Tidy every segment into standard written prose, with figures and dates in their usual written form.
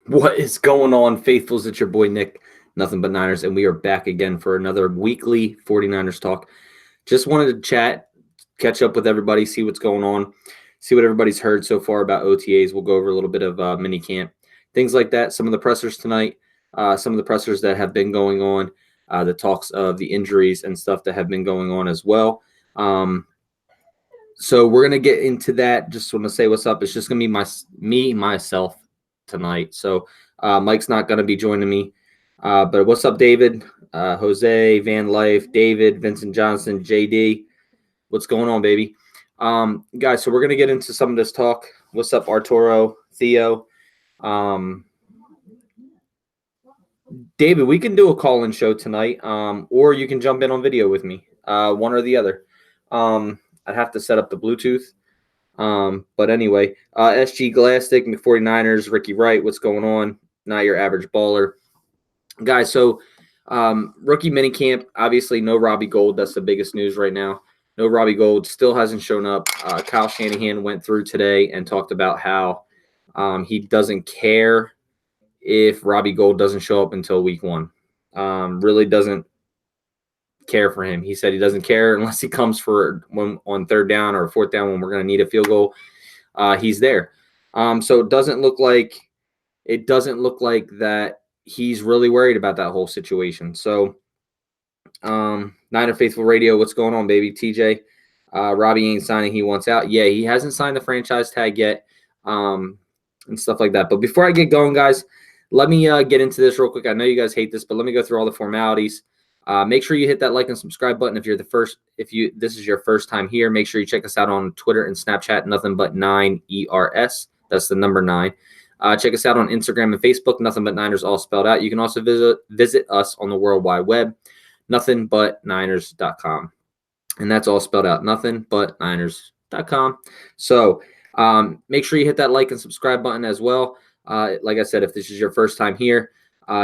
What is going on, faithfuls? It's your boy Nick, Nothing But Niners, and we are back again for another weekly 49ers talk. Just wanted to chat, catch up with everybody, see what's going on, see what everybody's heard so far about OTAs. We'll go over a little bit of mini camp, things like that. Some of the pressers tonight, some of the pressers that have been going on, the talks of the injuries and stuff that have been going on as well. So we're gonna get into that. Just want to say what's up. It's just gonna be myself tonight. So Mike's not gonna be joining me. But what's up, David? Jose, Van Life, David, Vincent Johnson, JD. What's going on, baby? Guys, so we're gonna get into some of this talk. What's up, Arturo, Theo? David, we can do a call-in show tonight, or you can jump in on video with me, one or the other. I'd have to set up the Bluetooth. But anyway, SG Glastick, 49ers, Ricky Wright, what's going on? Not your average baller. Guys, so rookie minicamp, obviously no Robbie Gould. That's the biggest news right now. No Robbie Gould, still hasn't shown up. Kyle Shanahan went through today and talked about how he doesn't care if Robbie Gould doesn't show up until week one. Really doesn't care for him. He said he doesn't care unless he comes for when on third down or fourth down when we're going to need a field goal. He's there. So it doesn't look like that he's really worried about that whole situation. So Niner Faithful Radio, what's going on, baby? TJ, Robbie ain't signing. He wants out. Yeah, he hasn't signed the franchise tag yet, and stuff like that. But before I get going, guys, let me get into this real quick. I know you guys hate this, but let me go through all the formalities. Make sure you hit that like and subscribe button if this is your first time here. Make sure you check us out on Twitter and Snapchat, Nothing But 9ERS. That's the number 9. Check us out on Instagram and Facebook, Nothing But Niners, all spelled out. You can also visit us on the World Wide Web, nothingbutniners.com. And that's all spelled out, nothingbutniners.com. So make sure you hit that like and subscribe button as well. Like I said, if this is your first time here,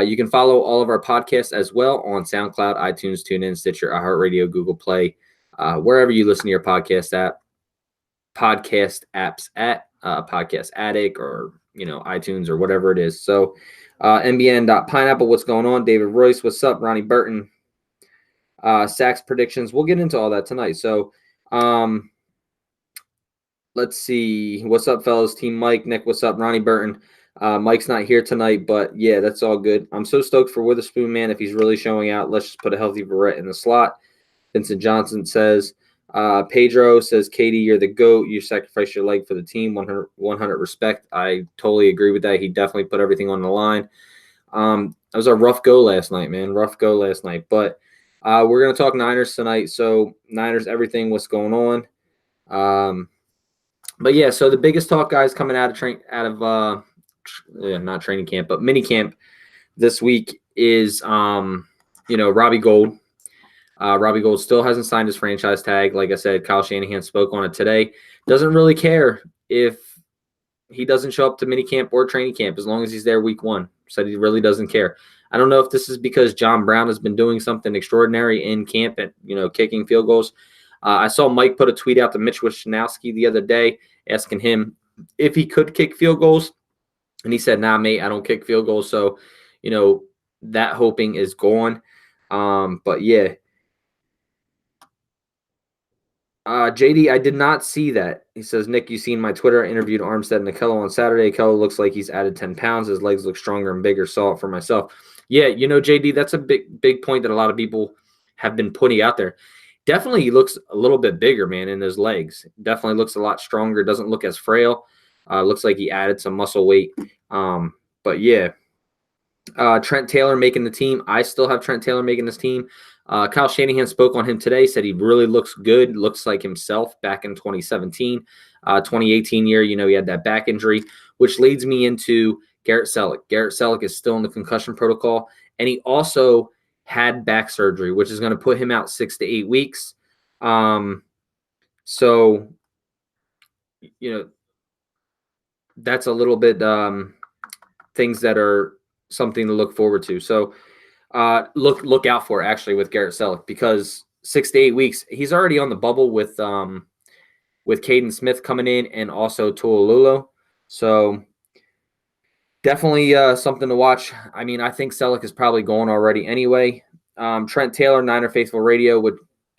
you can follow all of our podcasts as well on SoundCloud, iTunes, TuneIn, Stitcher, iHeartRadio, Google Play, wherever you listen to your podcast apps at Podcast Addict or iTunes or whatever it is. So NBN.Pineapple, what's going on? David Royce, what's up? Ronnie Burton, sacks predictions. We'll get into all that tonight. So let's see. What's up, fellas? Team Mike, Nick, what's up? Ronnie Burton. Mike's not here tonight, but yeah, that's all good. I'm so stoked for Witherspoon, man. If he's really showing out, let's just put a healthy Barrett in the slot. Vincent Johnson says, Pedro says, Katie, you're the GOAT. You sacrificed your leg for the team. 100 respect. I totally agree with that. He definitely put everything on the line. It was a rough go last night, man. Rough go last night. But we're going to talk Niners tonight. So Niners, everything, what's going on. But yeah, so the biggest talk, guys, coming out of not training camp, but mini camp this week is, Robbie Gould. Robbie Gould still hasn't signed his franchise tag. Like I said, Kyle Shanahan spoke on it today. Doesn't really care if he doesn't show up to mini camp or training camp as long as he's there week one. Said he really doesn't care. I don't know if this is because John Brown has been doing something extraordinary in camp and, kicking field goals. I saw Mike put a tweet out to Mitch Wishnowsky the other day asking him if he could kick field goals. And he said, nah, mate, I don't kick field goals. So, that hoping is gone. But, yeah. JD, I did not see that. He says, Nick, you seen my Twitter. I interviewed Armstead and Nikello on Saturday. Kello looks like he's added 10 pounds. His legs look stronger and bigger. Saw it for myself. Yeah, JD, that's a big point that a lot of people have been putting out there. Definitely he looks a little bit bigger, man, in his legs. Definitely looks a lot stronger. Doesn't look as frail. Looks like he added some muscle weight. But, yeah. Trent Taylor making the team. I still have Trent Taylor making this team. Kyle Shanahan spoke on him today, said he really looks good, looks like himself back in 2017. 2018 year, he had that back injury, which leads me into Garrett Selleck. Garrett Selleck is still in the concussion protocol, and he also had back surgery, which is going to put him out 6 to 8 weeks. So, that's a little bit things that are something to look forward to. So look out for actually with Garrett Selleck, because 6 to 8 weeks, he's already on the bubble with Caden Smith coming in and also Tuololo. So Definitely something to watch. I mean, I think Selleck is probably going already anyway. Trent Taylor, Niner Faithful Radio,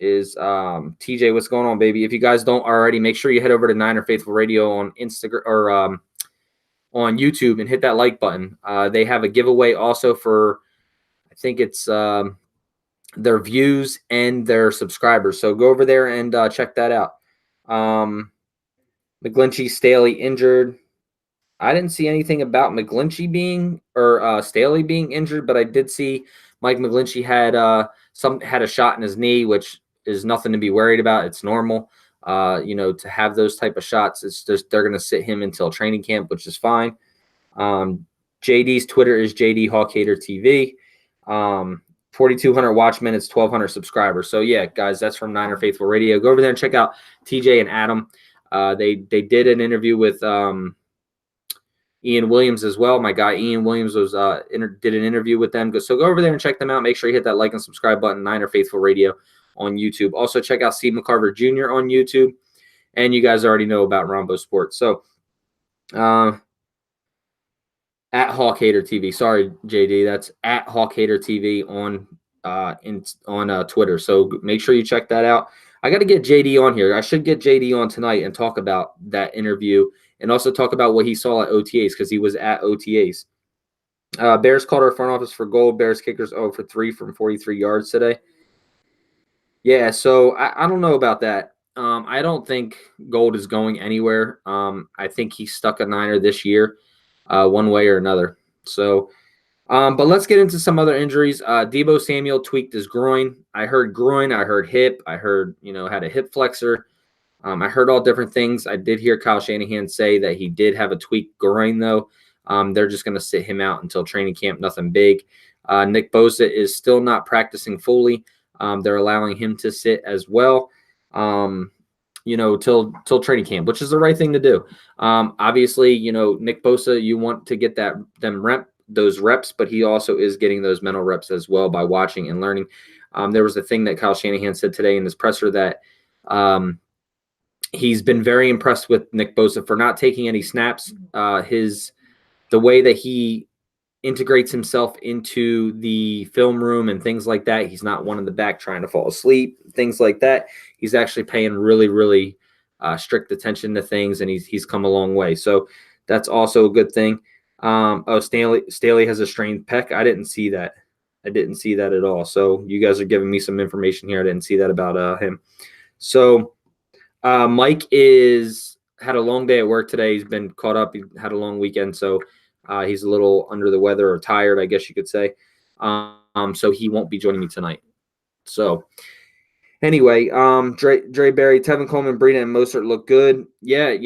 is TJ. What's going on, baby? If you guys don't already, make sure you head over to Niner Faithful Radio on Instagram or on YouTube and hit that like button. They have a giveaway also for, I think it's their views and their subscribers. So go over there and check that out. McGlinchey, Staley injured. I didn't see anything about McGlinchey being or Staley being injured, but I did see Mike McGlinchey had had a shot in his knee, which is nothing to be worried about. It's normal, to have those type of shots. It's just they're going to sit him until training camp, which is fine. JD's Twitter is JD Hawkhater TV. 4,200 watch minutes, 1,200 subscribers. So yeah, guys, that's from Niner Faithful Radio. Go over there and check out TJ and Adam. They did an interview with Ian Williams as well. My guy Ian Williams was did an interview with them. So go over there and check them out. Make sure you hit that like and subscribe button. Niner Faithful Radio on YouTube. Also check out Steve McCarver Jr. on YouTube. And you guys already know about Rombo Sports. So at Hawkhater TV. Sorry, JD. That's at Hawkhater TV on Twitter. So make sure you check that out. I got to get JD on here. I should get JD on tonight and talk about that interview and also talk about what he saw at OTAs because he was at OTAs. Bears called our front office for Gould. Bears kickers 0 for 3 from 43 yards today. Yeah, so I don't know about that. I don't think Gould is going anywhere. I think he's stuck a Niner this year. One way or another. So, but let's get into some other injuries. Deebo Samuel tweaked his groin. I heard groin. I heard hip. I heard, had a hip flexor. I heard all different things. I did hear Kyle Shanahan say that he did have a tweaked groin, though. They're just going to sit him out until training camp. Nothing big. Nick Bosa is still not practicing fully. They're allowing him to sit as well. Till training camp, which is the right thing to do. Obviously, Nick Bosa, you want to get those reps, but he also is getting those mental reps as well by watching and learning. There was a thing that Kyle Shanahan said today in his presser that he's been very impressed with Nick Bosa for not taking any snaps. The way that he integrates himself into the film room and things like that. He's not one in the back trying to fall asleep, things like that. He's actually paying really, really strict attention to things, and he's come a long way. So that's also a good thing. Staley has a strained pec. I didn't see that. At all. So you guys are giving me some information here. I didn't see that about him. So Mike had a long day at work today. He's been caught up. He had a long weekend, so he's a little under the weather or tired, I guess you could say. So he won't be joining me tonight. So anyway, Dre Berry, Tevin Coleman, Breida, and Mostert look good. Yeah,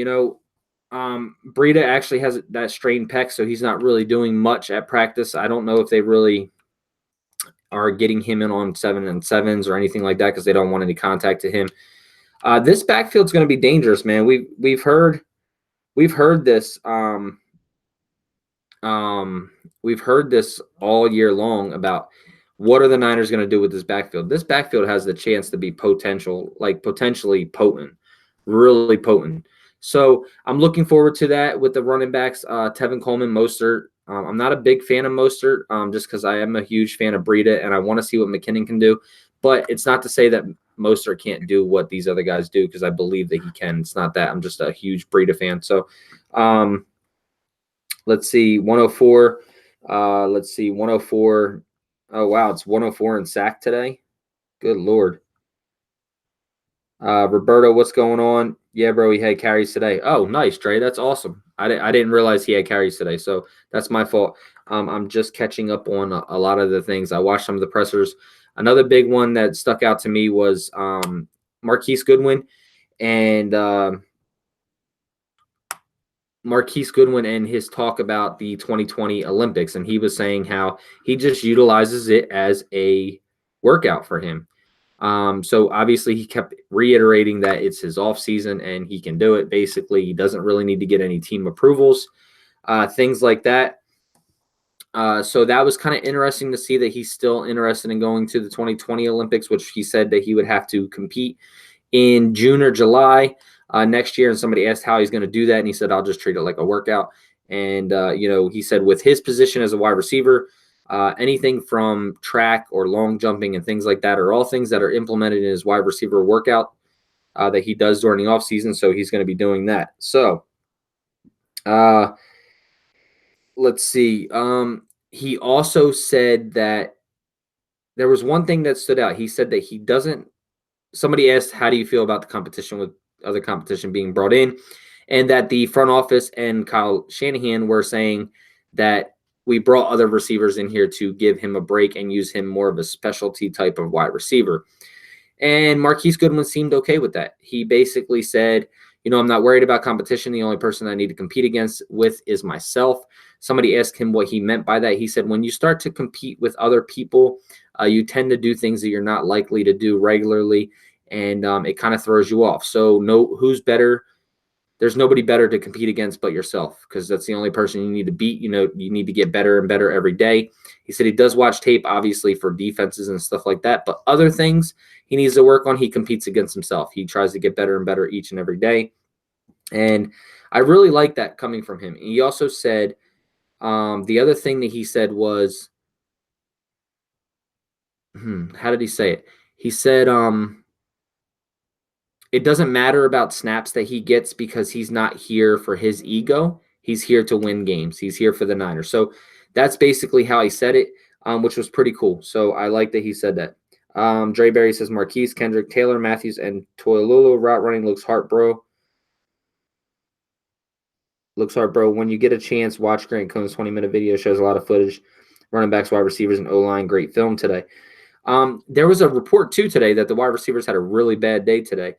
Breida actually has that strained pec, so he's not really doing much at practice. I don't know if they really are getting him in on 7-7s or anything like that because they don't want any contact to him. This backfield's going to be dangerous, man. We've heard this. We've heard this all year long about what are the Niners going to do with this backfield. This backfield has the chance to be potentially potent, really potent. So I'm looking forward to that with the running backs, Tevin Coleman, Mostert. I'm not a big fan of Mostert just because I am a huge fan of Breida, and I want to see what McKinnon can do. But it's not to say that Mostert can't do what these other guys do because I believe that he can. It's not that. I'm just a huge Breida fan. So let's see, 104. 104. Oh, wow, it's 104 in sack today. Good Lord. Roberto, what's going on? Yeah, bro, he had carries today. Oh, nice, Dre. That's awesome. I didn't realize he had carries today, so that's my fault. I'm just catching up on a lot of the things. I watched some of the pressers. Another big one that stuck out to me was Marquise Goodwin and his talk about the 2020 Olympics, and he was saying how he just utilizes it as a workout for him. So obviously he kept reiterating that it's his off season and he can do it. Basically, he doesn't really need to get any team approvals, things like that. So that was kind of interesting to see that he's still interested in going to the 2020 Olympics, which he said that he would have to compete in June or July next year. And somebody asked how he's going to do that. And he said, I'll just treat it like a workout. And, he said with his position as a wide receiver, anything from track or long jumping and things like that are all things that are implemented in his wide receiver workout that he does during the offseason. So he's going to be doing that. So let's see. He also said that there was one thing that stood out. He said that he doesn't – somebody asked, how do you feel about the competition with other competition being brought in? And that the front office and Kyle Shanahan were saying that we brought other receivers in here to give him a break and use him more of a specialty type of wide receiver. And Marquise Goodwin seemed okay with that. He basically said, I'm not worried about competition. The only person I need to compete against with is myself. Somebody asked him what he meant by that. He said, when you start to compete with other people, you tend to do things that you're not likely to do regularly, and it kind of throws you off. So who's better? There's nobody better to compete against but yourself, because that's the only person you need to beat. You need to get better and better every day. He said he does watch tape, obviously, for defenses and stuff like that, but other things he needs to work on, he competes against himself. He tries to get better and better each and every day. And I really like that coming from him. He also said the other thing that he said was, how did he say it? He said it doesn't matter about snaps that he gets because he's not here for his ego. He's here to win games. He's here for the Niners. So that's basically how he said it, which was pretty cool. So I like that he said that. Dre Berry says Marquise, Kendrick, Taylor, Matthews, and Toilulu route running looks hard, bro. Looks hard, bro. When you get a chance, watch Grant Cohn's 20-minute video. Shows a lot of footage. Running backs, wide receivers, and O-line. Great film today. There was a report, too, today that the wide receivers had a really bad day today.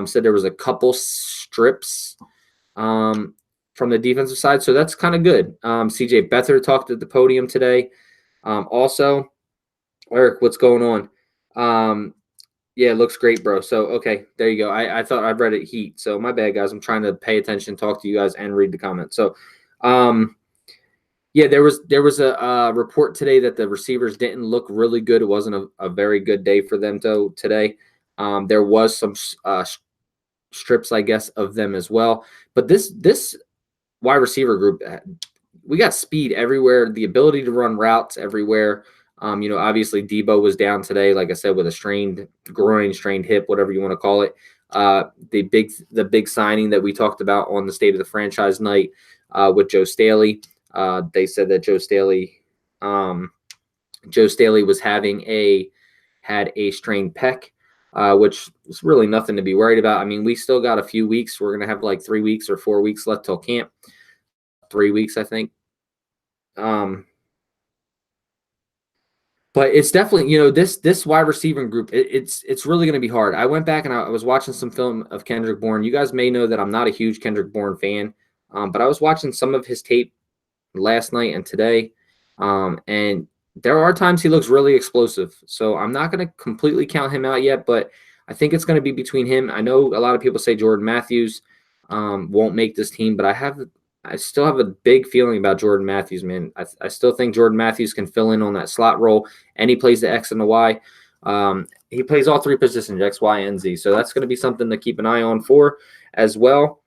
Said there was a couple strips from the defensive side, so that's kind of good. CJ Beathard talked at the podium today. Also, Eric, what's going on? Yeah, it looks great, bro. So, okay, there you go. I thought I'd read it heat. So, my bad, guys. I'm trying to pay attention, talk to you guys, and read the comments. So, yeah, there was a report today that the receivers didn't look really good. It wasn't a very good day for them, though, today. There was some strips, I guess, of them as well. But this wide receiver group, we got speed everywhere, the ability to run routes everywhere. Obviously Debo was down today, like I said, with a strained groin, strained hip, whatever you want to call it. The big signing that we talked about on the State of the Franchise night with Joe Staley. They said that Joe Staley was had a strained pec, which is really nothing to be worried about. I mean, we still got a few weeks. We're going to have like 3 weeks or 4 weeks left till camp. 3 weeks, I think. But it's definitely, this wide receiving group, it's really going to be hard. I went back and I was watching some film of Kendrick Bourne. You guys may know that I'm not a huge Kendrick Bourne fan, but I was watching some of his tape last night and today, and there are times he looks really explosive. So I'm not going to completely count him out yet, but I think it's going to be between him. I know a lot of people say Jordan Matthews won't make this team, but I still have a big feeling about Jordan Matthews, man. I still think Jordan Matthews can fill in on that slot role, and he plays the X and the Y. He plays all three positions, X, Y, and Z. So that's going to be something to keep an eye on for as well.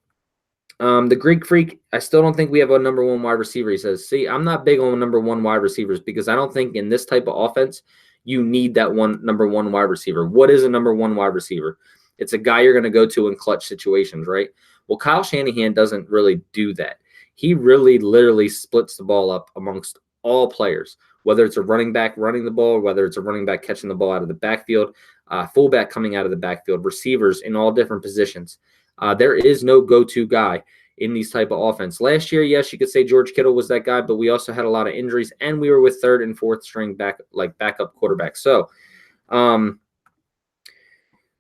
The Greek Freak, I still don't think we have a number one wide receiver. He says, see, I'm not big on number one wide receivers because I don't think in this type of offense you need that number one wide receiver. What is a number one wide receiver? It's a guy you're going to go to in clutch situations, right? Well, Kyle Shanahan doesn't really do that. He really literally splits the ball up amongst all players, whether it's a running back running the ball, whether it's a running back catching the ball out of the backfield, fullback coming out of the backfield, receivers in all different positions. There is no go-to guy in these type of offense. Last year, yes, you could say George Kittle was that guy, but we also had a lot of injuries, and we were with third and fourth string backup quarterbacks. So,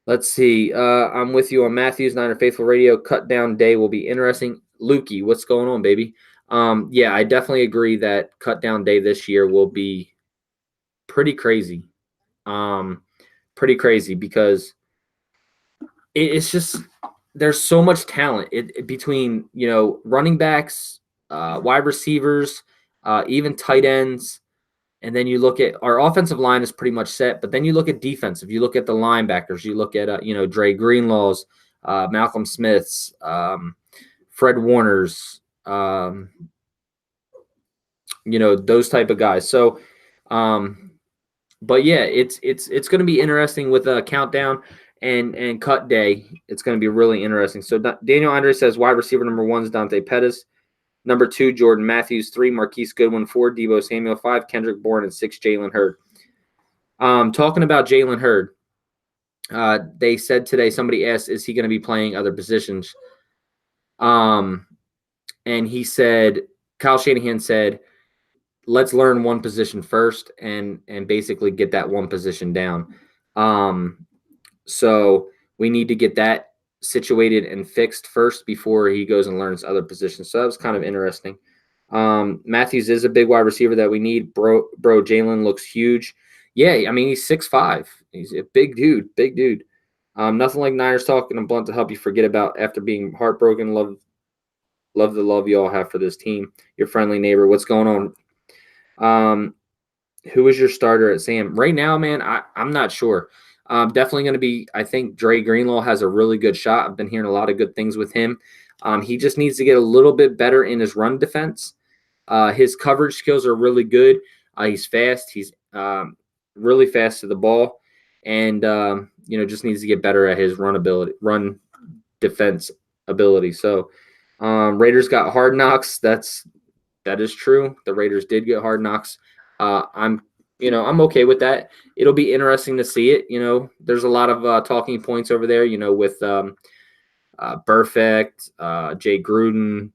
let's see. I'm with you on Matthews, Niner Faithful Radio. Cut down day will be interesting. Lukey, what's going on, baby? Yeah, I definitely agree that cut down day this year will be pretty crazy. Pretty crazy because it's just there's so much talent between running backs, wide receivers, even tight ends. And then you look at our offensive line is pretty much set, but then you look at defensive. You look at the linebackers. You look at Dre Greenlaw's, Malcolm Smith's, Fred Warner's, those type of guys. So, but yeah, it's going to be interesting with a countdown and cut day. It's going to be really interesting. So Daniel Andre says wide receiver number 1 is Dante Pettis. Number 2, Jordan Matthews. 3, Marquise Goodwin. 4, Deebo Samuel. 5, Kendrick Bourne. And 6, Jalen Hurd. Talking about Jalen Hurd, they said today, somebody asked, is he going to be playing other positions? And he said, Kyle Shanahan said, let's learn one position first and basically get that one position down. So we need to get that situated and fixed first before he goes and learns other positions. So that was kind of interesting. Matthews is a big wide receiver that we need. Bro, Jalen looks huge. Yeah, I mean, he's 6'5". He's a big dude. Nothing like Niners talk and I'm blunt to help you forget about after being heartbroken. Love the love you all have for this team. Your friendly neighbor. What's going on? Who is your starter at Sam? Right now, man, I'm not sure. Definitely going to be, I think Dre Greenlaw has a really good shot. I've been hearing a lot of good things with him. He just needs to get a little bit better in his run defense. His coverage skills are really good. He's fast. He's really fast to the ball. And, just needs to get better at his run defense ability. So Raiders got Hard Knocks. That is true. The Raiders did get Hard Knocks. I'm okay with that. It'll be interesting to see it. There's a lot of talking points over there, with Perfect, Jay Gruden,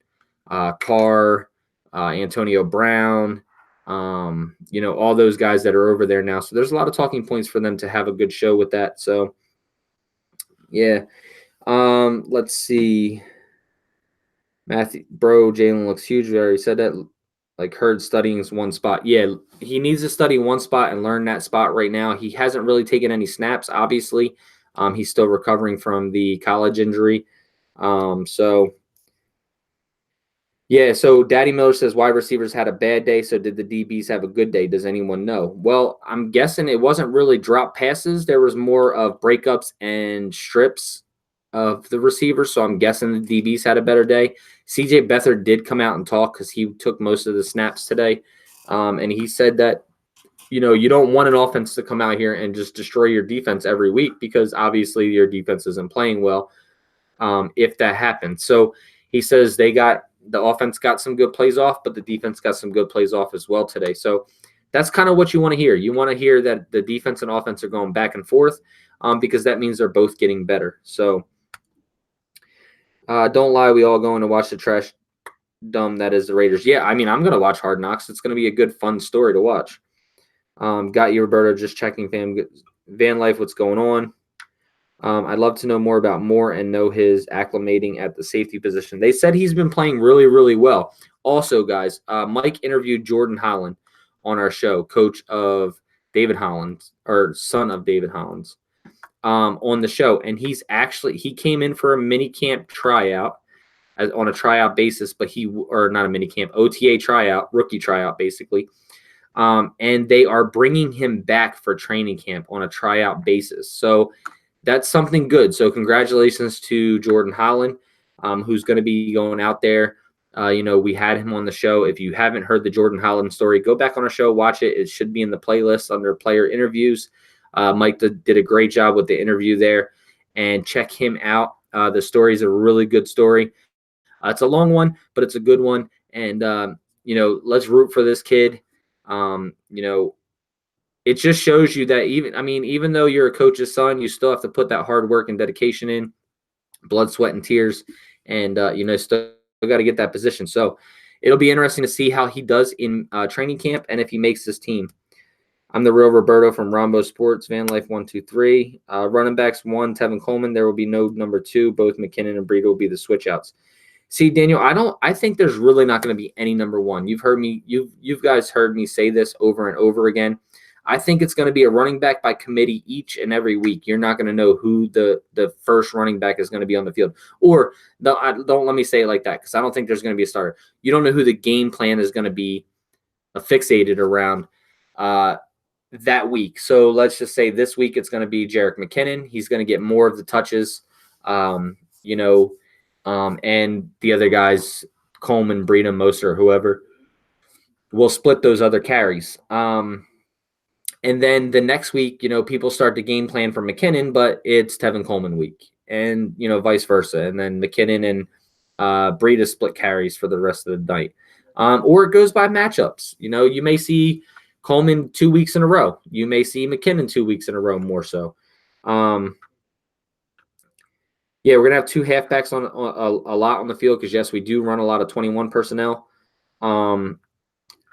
Carr, Antonio Brown, all those guys that are over there now. So there's a lot of talking points for them to have a good show with that. So, yeah. Let's see. Jalen looks huge. We already said that. Like Hurd studying one spot. Yeah, he needs to study one spot and learn that spot right now. He hasn't really taken any snaps, obviously. He's still recovering from the college injury. So Daddy Miller says wide receivers had a bad day. So did the DBs have a good day? Does anyone know? Well, I'm guessing it wasn't really drop passes. There was more of breakups and strips of the receivers. So I'm guessing the DBs had a better day. CJ Beathard did come out and talk because he took most of the snaps today. And he said that, you don't want an offense to come out here and just destroy your defense every week because obviously your defense isn't playing well if that happens. So he says the offense got some good plays off, but the defense got some good plays off as well today. So that's kind of what you want to hear. You want to hear that the defense and offense are going back and forth because that means they're both getting better. So don't lie, we all going to watch the trash dumb that is the Raiders. Yeah, I mean, I'm going to watch Hard Knocks. It's going to be a good, fun story to watch. Got you, Roberto, just checking Van Life, what's going on? I'd love to know more about Moore and know his acclimating at the safety position. They said he's been playing really, really well. Also, guys, Mike interviewed Jordan Holland on our show, coach of David Hollins, or son of David Hollins, on the show. And he came in for a mini camp tryout on a tryout basis, not a mini camp, OTA tryout, rookie tryout, basically. And they are bringing him back for training camp on a tryout basis. So that's something good. So congratulations to Jordan Holland, who's going to be going out there. We had him on the show. If you haven't heard the Jordan Holland story, go back on our show, watch it. It should be in the playlist under player interviews. Mike did a great job with the interview there, and check him out. The story is a really good story. It's a long one, but it's a good one. And, let's root for this kid. It just shows you that even though you're a coach's son, you still have to put that hard work and dedication in, blood, sweat, and tears. And, still got to get that position. So it'll be interesting to see how he does in training camp and if he makes this team. I'm the real Roberto from Rombo Sports, Van Life 123. Running backs 1, Tevin Coleman. There will be no number 2. Both McKinnon and Breida will be the switch outs. See, Daniel, I think there's really not going to be any number 1. You guys heard me say this over and over again. I think it's going to be a running back by committee each and every week. You're not going to know who the first running back is going to be on the field. Or don't let me say it like that because I don't think there's going to be a starter. You don't know who the game plan is going to be fixated around that week. So let's just say this week it's going to be Jerick McKinnon. He's going to get more of the touches, and the other guys, Coleman, Breida, Moser, whoever. we'll split those other carries. And then the next week, people start to game plan for McKinnon, but it's Tevin Coleman week, and vice versa. And then McKinnon and Breida split carries for the rest of the night, or it goes by matchups. You may see Coleman 2 weeks in a row. You may see McKinnon 2 weeks in a row more so. Yeah, we're gonna have two halfbacks on a lot on the field because yes, we do run a lot of 21 personnel.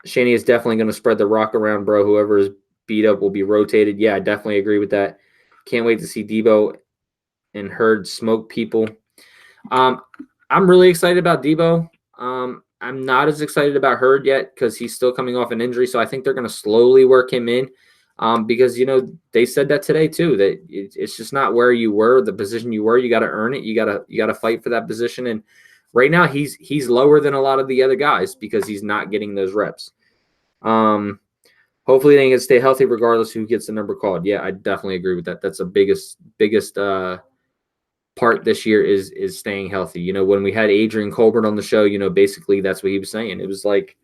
Shanny is definitely going to spread the rock around, bro. Whoever is beat up will be rotated. Yeah, I definitely agree with that. Can't wait to see Debo and Hurd smoke people. I'm really excited about Debo. I'm not as excited about Hurd yet because he's still coming off an injury. So I think they're going to slowly work him in because, they said that today too, that it's just not where you were, the position you were. You got to earn it. You got to fight for that position. And right now he's lower than a lot of the other guys because he's not getting those reps. Hopefully they can stay healthy regardless who gets the number called. Yeah, I definitely agree with that. That's the biggest part this year is staying healthy. When we had Adrian Colbert on the show, basically that's what he was saying. It was like,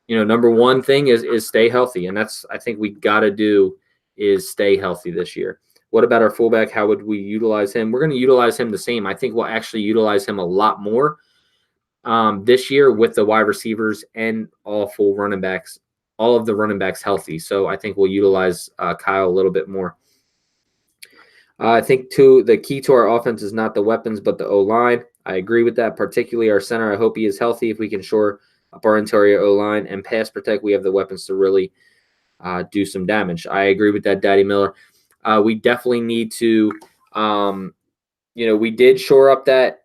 number one thing is stay healthy. And that's, I think we got to do is stay healthy this year. What about our fullback? How would we utilize him? We're going to utilize him the same. I think we'll actually utilize him a lot more this year with the wide receivers and all of the running backs healthy. So I think we'll utilize Kyle a little bit more. I think too, the key to our offense is not the weapons, but the O-line. I agree with that, particularly our center. I hope he is healthy. If we can shore up our interior O-line and pass protect, we have the weapons to really do some damage. I agree with that, Daddy Miller. We definitely need to, we did shore up that.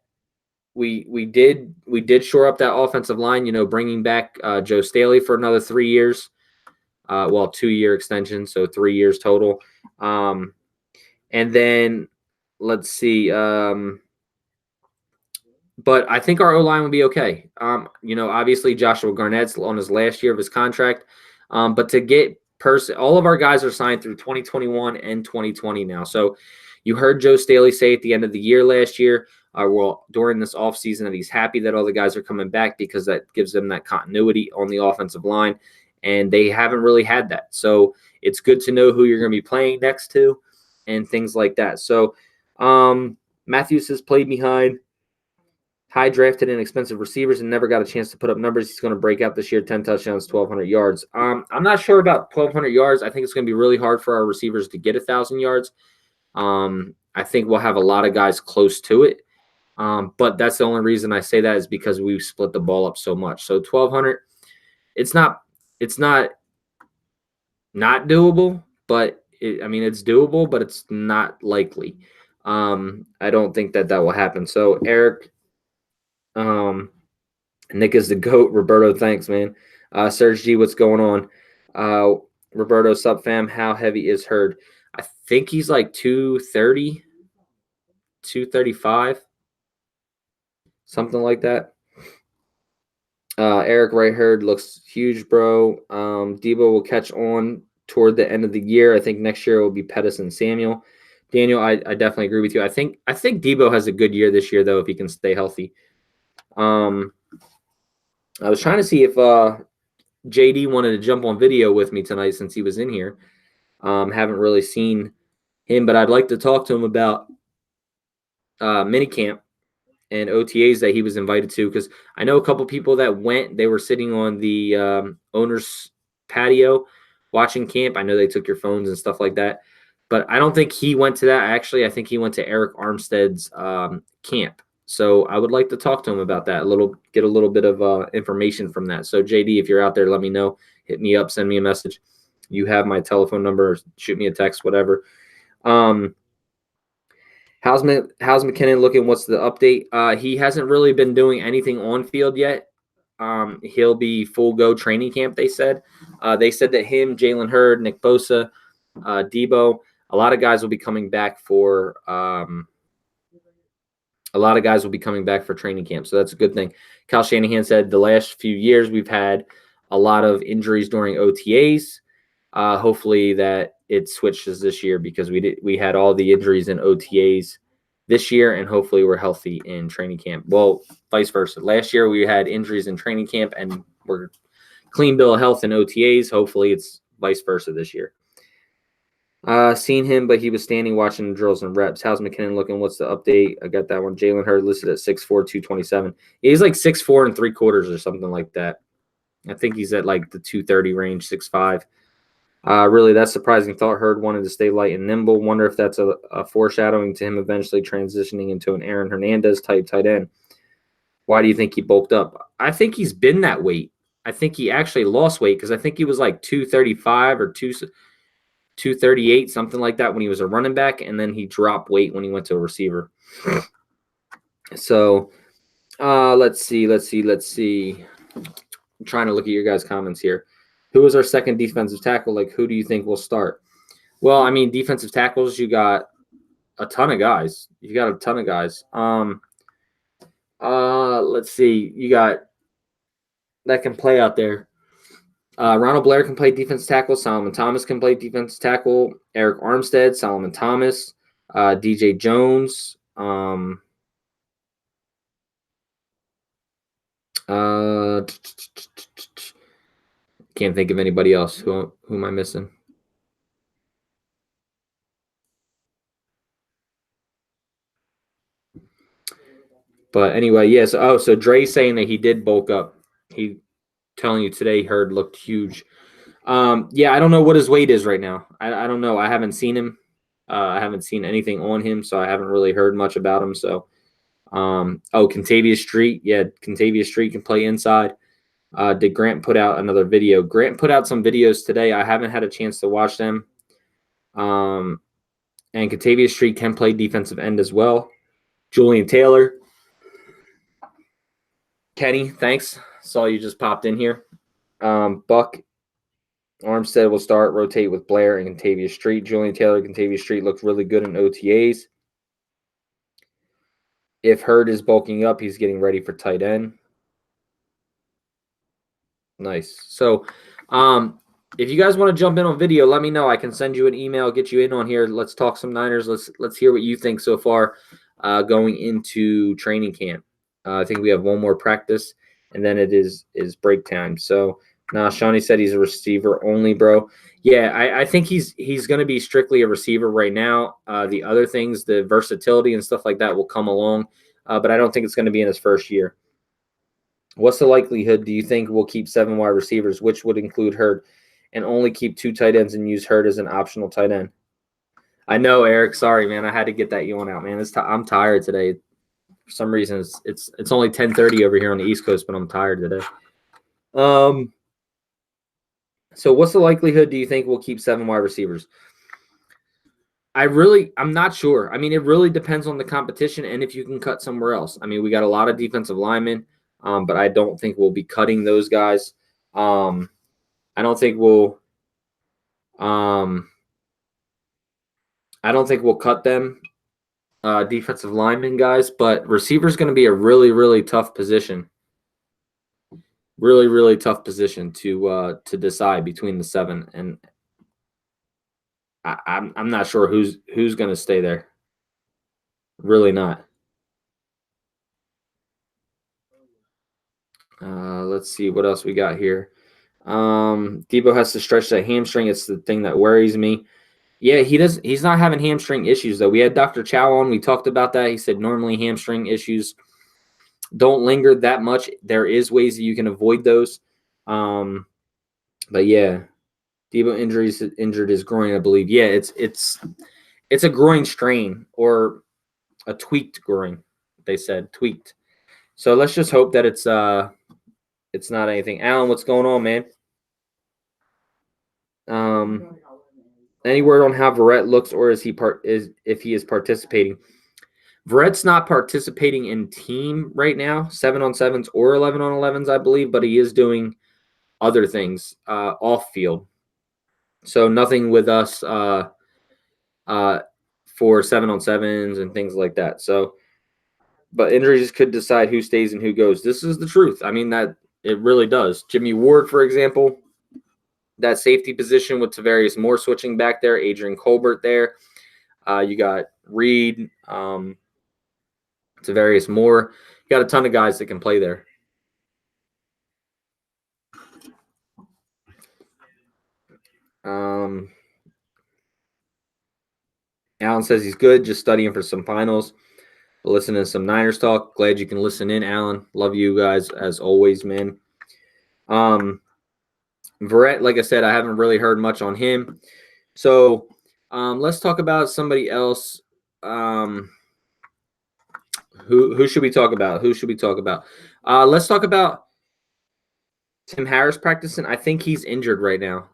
We did shore up that offensive line. Bringing back Joe Staley for another 3 years. 2-year extension, so 3 years total. And then let's see. But I think our O-line will be okay. Obviously Joshua Garnett's on his last year of his contract. But to get all of our guys are signed through 2021 and 2020 now. So you heard Joe Staley say at the end of the year last year, during this offseason, that he's happy that all the guys are coming back because that gives them that continuity on the offensive line. And they haven't really had that. So it's good to know who you're going to be playing next to and things like that. So Matthews has played behind high drafted and expensive receivers and never got a chance to put up numbers. He's going to break out this year, 10 touchdowns, 1,200 yards. I'm not sure about 1,200 yards. I think it's going to be really hard for our receivers to get 1,000 yards. I think we'll have a lot of guys close to it. But that's the only reason I say that is because we've split the ball up so much. So 1,200, it's not doable, but it's doable, but it's not likely. I don't think that will happen. So Eric, Nick is the GOAT. Roberto, thanks, man. Serge G, what's going on? Roberto, sup, fam? How heavy is Hurd? I think he's like 230, 235, something like that. Eric Right Hurd looks huge, bro. Debo will catch on toward the end of the year. I think next year will be Pettis and Samuel. Daniel, I definitely agree with you. I think Debo has a good year this year, though, if he can stay healthy. I was trying to see if JD wanted to jump on video with me tonight since he was in here. Haven't really seen him, but I'd like to talk to him about minicamp and OTAs that he was invited to, because I know a couple people that went. They were sitting on the owner's patio watching camp. I know they took your phones and stuff like that, but I don't think he went to that. Actually, I think he went to Eric Armstead's camp. So I would like to talk to him about that get a little bit of information from that. So JD, if you're out there, let me know. Hit me up, send me a message. You have my telephone number. Shoot me a text, whatever. How's McKinnon looking? What's the update? He hasn't really been doing anything on field yet. He'll be full go training camp, they said. They said that him, Jalen Hurd, Nick Bosa, Debo, a lot of guys will be coming back for training camp. So that's a good thing. Kyle Shanahan said the last few years we've had a lot of injuries during OTAs. Hopefully that it switches this year, because we had all the injuries in OTAs this year, and hopefully we're healthy in training camp. Well, vice versa. Last year we had injuries in training camp, and we're clean bill of health in OTAs. Hopefully it's vice versa this year. Seen him, but he was standing watching the drills and reps. How's McKinnon looking? What's the update? I got that one. Jalen Hurd listed at 6'4", 227. He's like 6'4" and 3/4 or something like that. I think he's at like the 230 range, 6'5". Really, that's surprising. Thought Hurd wanted to stay light and nimble. Wonder if that's a foreshadowing to him eventually transitioning into an Aaron Hernandez type tight end. Why do you think he bulked up? I think he's been that weight. I think he actually lost weight because I think he was like 235 or 238, something like that when he was a running back, and then he dropped weight when he went to a receiver. So let's see. I'm trying to look at your guys' comments here. Who is our second defensive tackle? Like, who do you think will start? Well, I mean, defensive tackles, you got a ton of guys. Let's see. You got that can play out there. Ronald Blair can play defensive tackle. Solomon Thomas can play defensive tackle. Eric Armstead, Solomon Thomas, DJ Jones. Can't think of anybody else. Who am I missing? But anyway, yes. So Dre's saying that he did bulk up. He telling you today Hurd looked huge. Yeah, I don't know what his weight is right now. I don't know. I haven't seen him. I haven't seen anything on him, so I haven't really heard much about him. So, Contavious Street. Yeah, Contavious Street can play inside. Did Grant put out another video? Grant put out some videos today. I haven't had a chance to watch them. And Contavious Street can play defensive end as well. Julian Taylor. Kenny, thanks. Saw you just popped in here. Buck Armstead will start, rotate with Blair and Contavious Street. Julian Taylor, Contavious Street looked really good in OTAs. If Hurd is bulking up, he's getting ready for tight end. Nice. So, if you guys want to jump in on video, let me know. I can send you an email, get you in on here. Let's talk some Niners. Let's hear what you think so far going into training camp. I think we have one more practice, and then it is break time. So, Shawnee said he's a receiver only, bro. Yeah, I think he's going to be strictly a receiver right now. The other things, the versatility and stuff like that will come along, but I don't think it's going to be in his first year. What's the likelihood, do you think, we'll keep 7 wide receivers, which would include Hurd, and only keep 2 tight ends and use Hurd as an optional tight end? I know, Eric. Sorry, man. I had to get that yawn out, man. I'm tired today. For some reason, it's only 10:30 over here on the East Coast, but I'm tired today. So what's the likelihood, do you think, we'll keep 7 wide receivers? I'm not sure. I mean, it really depends on the competition and if you can cut somewhere else. I mean, we got a lot of defensive linemen. But I don't think we'll be cutting those guys. I don't think we'll cut them, defensive linemen guys. But receiver is going to be a really, really tough position. Really, really tough position to decide between the 7, and I'm not sure who's going to stay there. Really not. Let's see what else we got here. Debo has to stretch that hamstring. It's the thing that worries me. Yeah, he's not having hamstring issues, though. We had Dr. Chow on. We talked about that. He said normally hamstring issues don't linger that much. There is ways that you can avoid those. But yeah, Debo injured his groin, I believe. Yeah, it's a groin strain or a tweaked groin. They said tweaked. So let's just hope that it's not anything. Alan, what's going on, man? Any word on how Verrett looks, or if he is participating? Verrett's not participating in team right now, 7-on-7s or 11-on-11s, I believe, but he is doing other things off field. So nothing with us for 7-on-7s and things like that. So, but injuries could decide who stays and who goes. This is the truth. I mean, that it really does. Jimmy Ward, for example, that safety position with Tavarius Moore switching back there, Adrian Colbert there. You got Reed, Tavarius Moore. You got a ton of guys that can play there. Alan says he's good, just studying for some finals. Listening to some Niners talk. Glad you can listen in, Alan. Love you guys as always, man. Verrett, like I said, I haven't really heard much on him. So let's talk about somebody else. Who should we talk about? Let's talk about Tim Harris practicing. I think he's injured right now.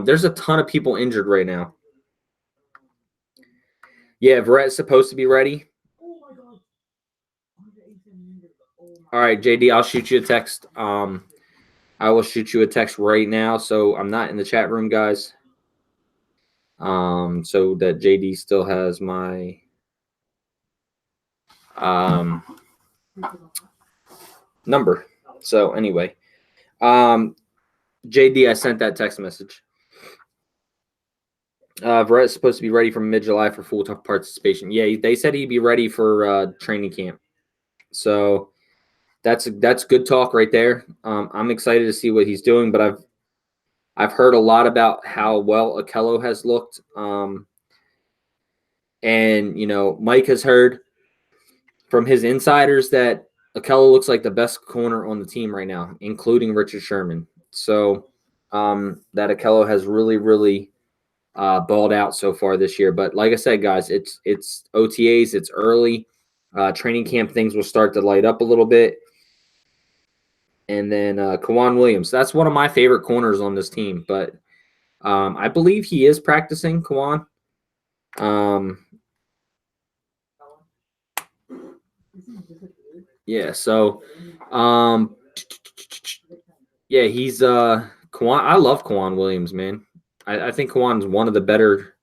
There's a ton of people injured right now. Yeah, Verrett's supposed to be ready. All right, JD, I'll shoot you a text. I will shoot you a text right now. So I'm not in the chat room, guys. So that JD still has my number. So anyway, JD, I sent that text message. Verrett's supposed to be ready from mid-July for full participation. Yeah, they said he'd be ready for training camp. So that's good talk right there. I'm excited to see what he's doing, but I've heard a lot about how well Okello has looked. And, Mike has heard from his insiders that Okello looks like the best corner on the team right now, including Richard Sherman. So that Okello has really, really balled out so far this year. But like I said, guys, it's OTAs, it's early. Training camp things will start to light up a little bit. And then Kawan Williams, that's one of my favorite corners on this team. But I believe he is practicing, Kawan. Yeah, so yeah, he's Kawan. I love Kawan Williams, man. I think Kawan's one of the better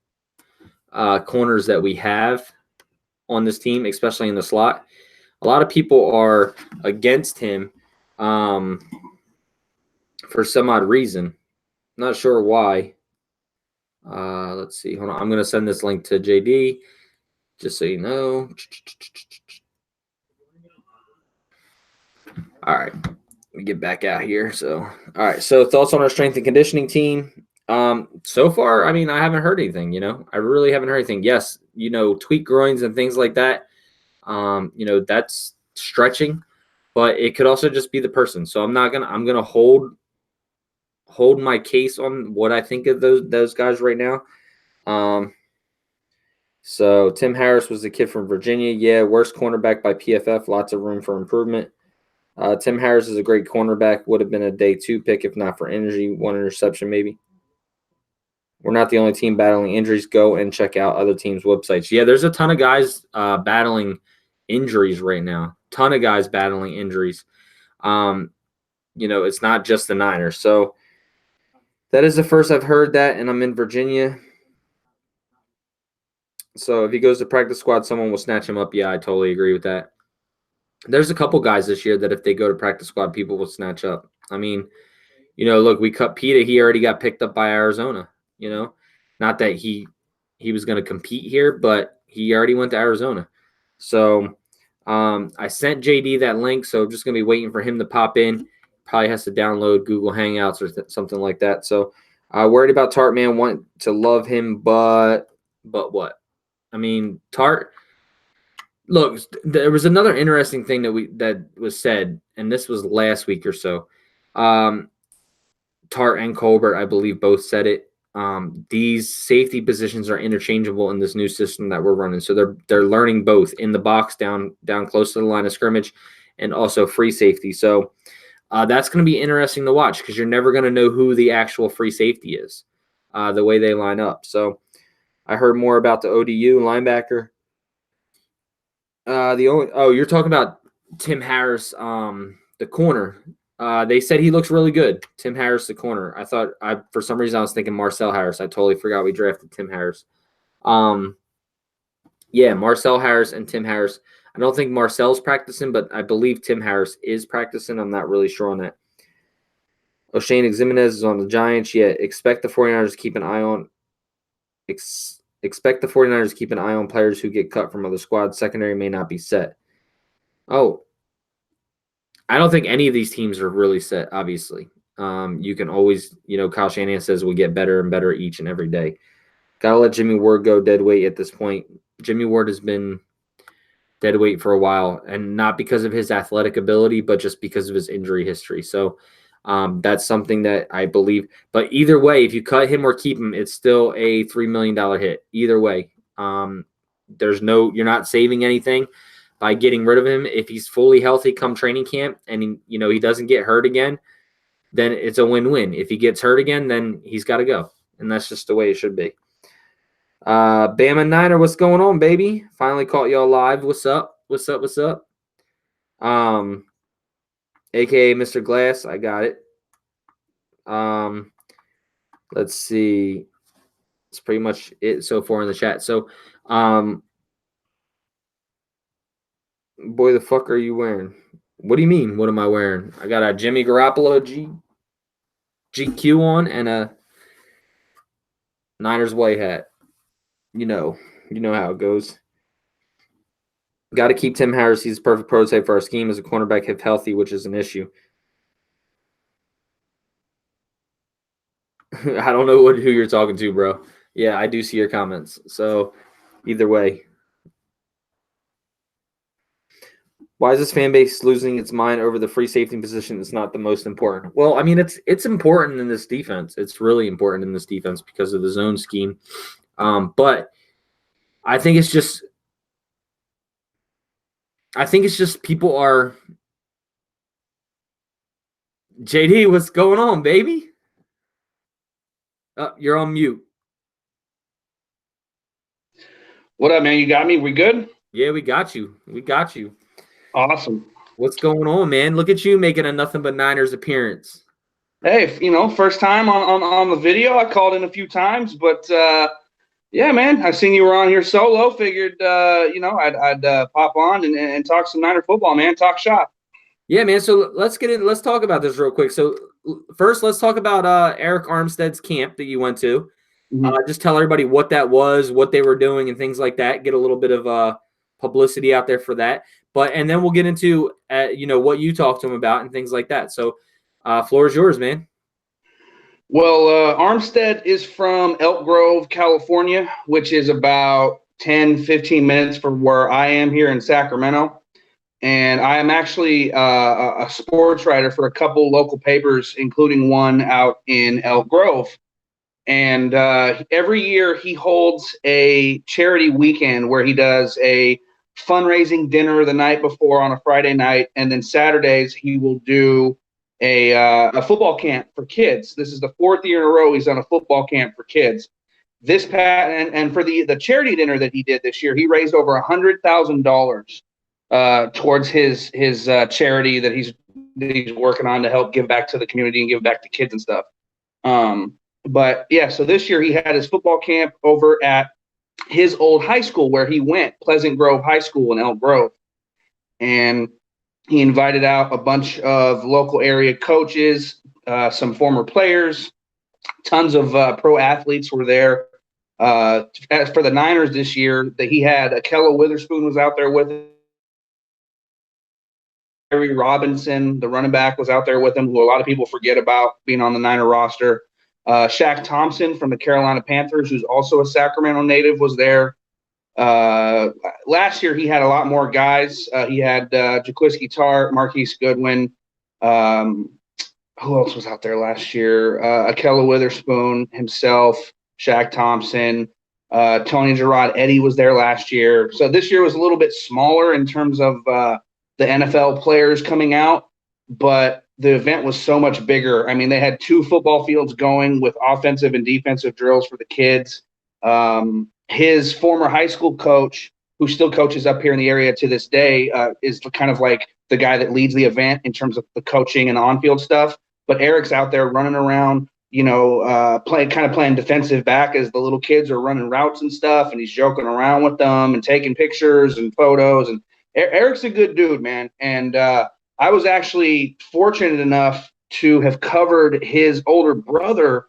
corners that we have on this team, especially in the slot. A lot of people are against him for some odd reason. Not sure why. Let's see. Hold on. I'm going to send this link to JD just so you know. All right. Let me get back out here. So, all right. So, thoughts on our strength and conditioning team? So far, I mean, I haven't heard anything, I really haven't heard anything. Yes, tweak groins and things like that. That's stretching, but it could also just be the person. So I'm going to hold my case on what I think of those guys right now. So Tim Harris was the kid from Virginia. Yeah. Worst cornerback by PFF. Lots of room for improvement. Tim Harris is a great cornerback. Would have been a day 2 pick if not for injury. 1 interception, maybe. We're not the only team battling injuries. Go and check out other teams' websites. Yeah, there's a ton of guys battling injuries right now. Ton of guys battling injuries. It's not just the Niners. So that is the first I've heard that, and I'm in Virginia. So if he goes to practice squad, someone will snatch him up. Yeah, I totally agree with that. There's a couple guys this year that if they go to practice squad, people will snatch up. I mean, look, we cut Peta. He already got picked up by Arizona. Not that he was going to compete here, but he already went to Arizona. So I sent JD that link, so I'm just going to be waiting for him to pop in. Probably has to download Google Hangouts or something like that. So worried about Tart, man. Want to love him, but what? I mean, Tart. Look, there was another interesting thing that was said, and this was last week or so. Tart and Colbert, I believe, both said it. These safety positions are interchangeable in this new system that we're running. So they're learning both in the box down close to the line of scrimmage and also free safety. So that's going to be interesting to watch because you're never going to know who the actual free safety is the way they line up. So I heard more about the ODU linebacker. You're talking about Tim Harris, the corner. They said he looks really good. Tim Harris, the corner. For some reason I was thinking Marcel Harris. I totally forgot we drafted Tim Harris. Yeah, Marcel Harris and Tim Harris. I don't think Marcel's practicing, but I believe Tim Harris is practicing. I'm not really sure on that. O'Shane Ximenez is on the Giants. Yeah, expect the 49ers to keep an eye on players who get cut from other squads. Secondary may not be set. Oh, I don't think any of these teams are really set, obviously. You can always, Kyle Shanahan says we get better and better each and every day. Gotta let Jimmy Ward go dead weight at this point. Jimmy Ward has been dead weight for a while, and not because of his athletic ability, but just because of his injury history. So that's something that I believe. But either way, if you cut him or keep him, it's still a $3 million hit. Either way, you're not saving anything by getting rid of him. If he's fully healthy come training camp and he doesn't get hurt again, then it's a win-win. If he gets hurt again, then he's got to go, and that's just the way it should be. Bama Niner, what's going on, baby? Finally caught y'all live. What's up? AKA Mr. Glass, I got it. Let's see. It's pretty much it so far in the chat. So, boy, the fuck are you wearing? What do you mean? What am I wearing? I got a Jimmy Garoppolo GQ on and a Niners white hat. You know how it goes. Got to keep Tim Harris. He's a perfect prototype for our scheme as a cornerback if healthy, which is an issue. I don't know who you're talking to, bro. Yeah, I do see your comments. So either way. Why is this fan base losing its mind over the free safety position? It's not the most important. Well, I mean, it's important in this defense. It's really important in this defense because of the zone scheme. But I think it's just people are. JD, what's going on, baby? You're on mute. What up, man? You got me? We good? Yeah, we got you. Awesome. What's going on, man? Look at you making a nothing but Niners appearance. Hey, first time on the video. I called in a few times, but yeah, man, I seen you were on here solo. Figured I'd pop on and talk some Niner football, man. Talk shop. Yeah, man. So let's get in. Let's talk about this real quick. So first, let's talk about Eric Armstead's camp that you went to. Mm-hmm. Just tell everybody what that was, what they were doing, and things like that. Get a little bit of publicity out there for that. And then we'll get into what you talked to him about and things like that. So, floor is yours, man. Well, Armstead is from Elk Grove, California, which is about 10, 15 minutes from where I am here in Sacramento. And I am actually a sports writer for a couple local papers, including one out in Elk Grove. And every year he holds a charity weekend where he does a fundraising dinner the night before on a Friday night, and then Saturdays he will do a football camp for kids. This is the fourth year in a row he's done a football camp for kids. And for the charity dinner that he did this year, he raised over $100,000 towards his charity that he's working on to help give back to the community and give back to kids and stuff. But yeah, so this year he had his football camp over at his old high school where he went, Pleasant Grove High School in Elk Grove. And he invited out a bunch of local area coaches, some former players, tons of pro athletes were there. As for the Niners this year, he had Akella Witherspoon was out there with him. Harry Robinson, the running back, was out there with him, who a lot of people forget about being on the Niner roster. Shaq Thompson from the Carolina Panthers, who's also a Sacramento native, was there. Last year, he had a lot more guys. He had Jaquiski Tartt, Marquise Goodwin. Who else was out there last year? Akella Witherspoon himself, Shaq Thompson, Tony Gerard Eddy was there last year. So this year was a little bit smaller in terms of the NFL players coming out, but the event was so much bigger. I mean, they had 2 football fields going with offensive and defensive drills for the kids. His former high school coach, who still coaches up here in the area to this day, is kind of like the guy that leads the event in terms of the coaching and on-field stuff. But Eric's out there running around, playing defensive back as the little kids are running routes and stuff, and he's joking around with them and taking pictures and photos. And Eric's a good dude, man. And I was actually fortunate enough to have covered his older brother,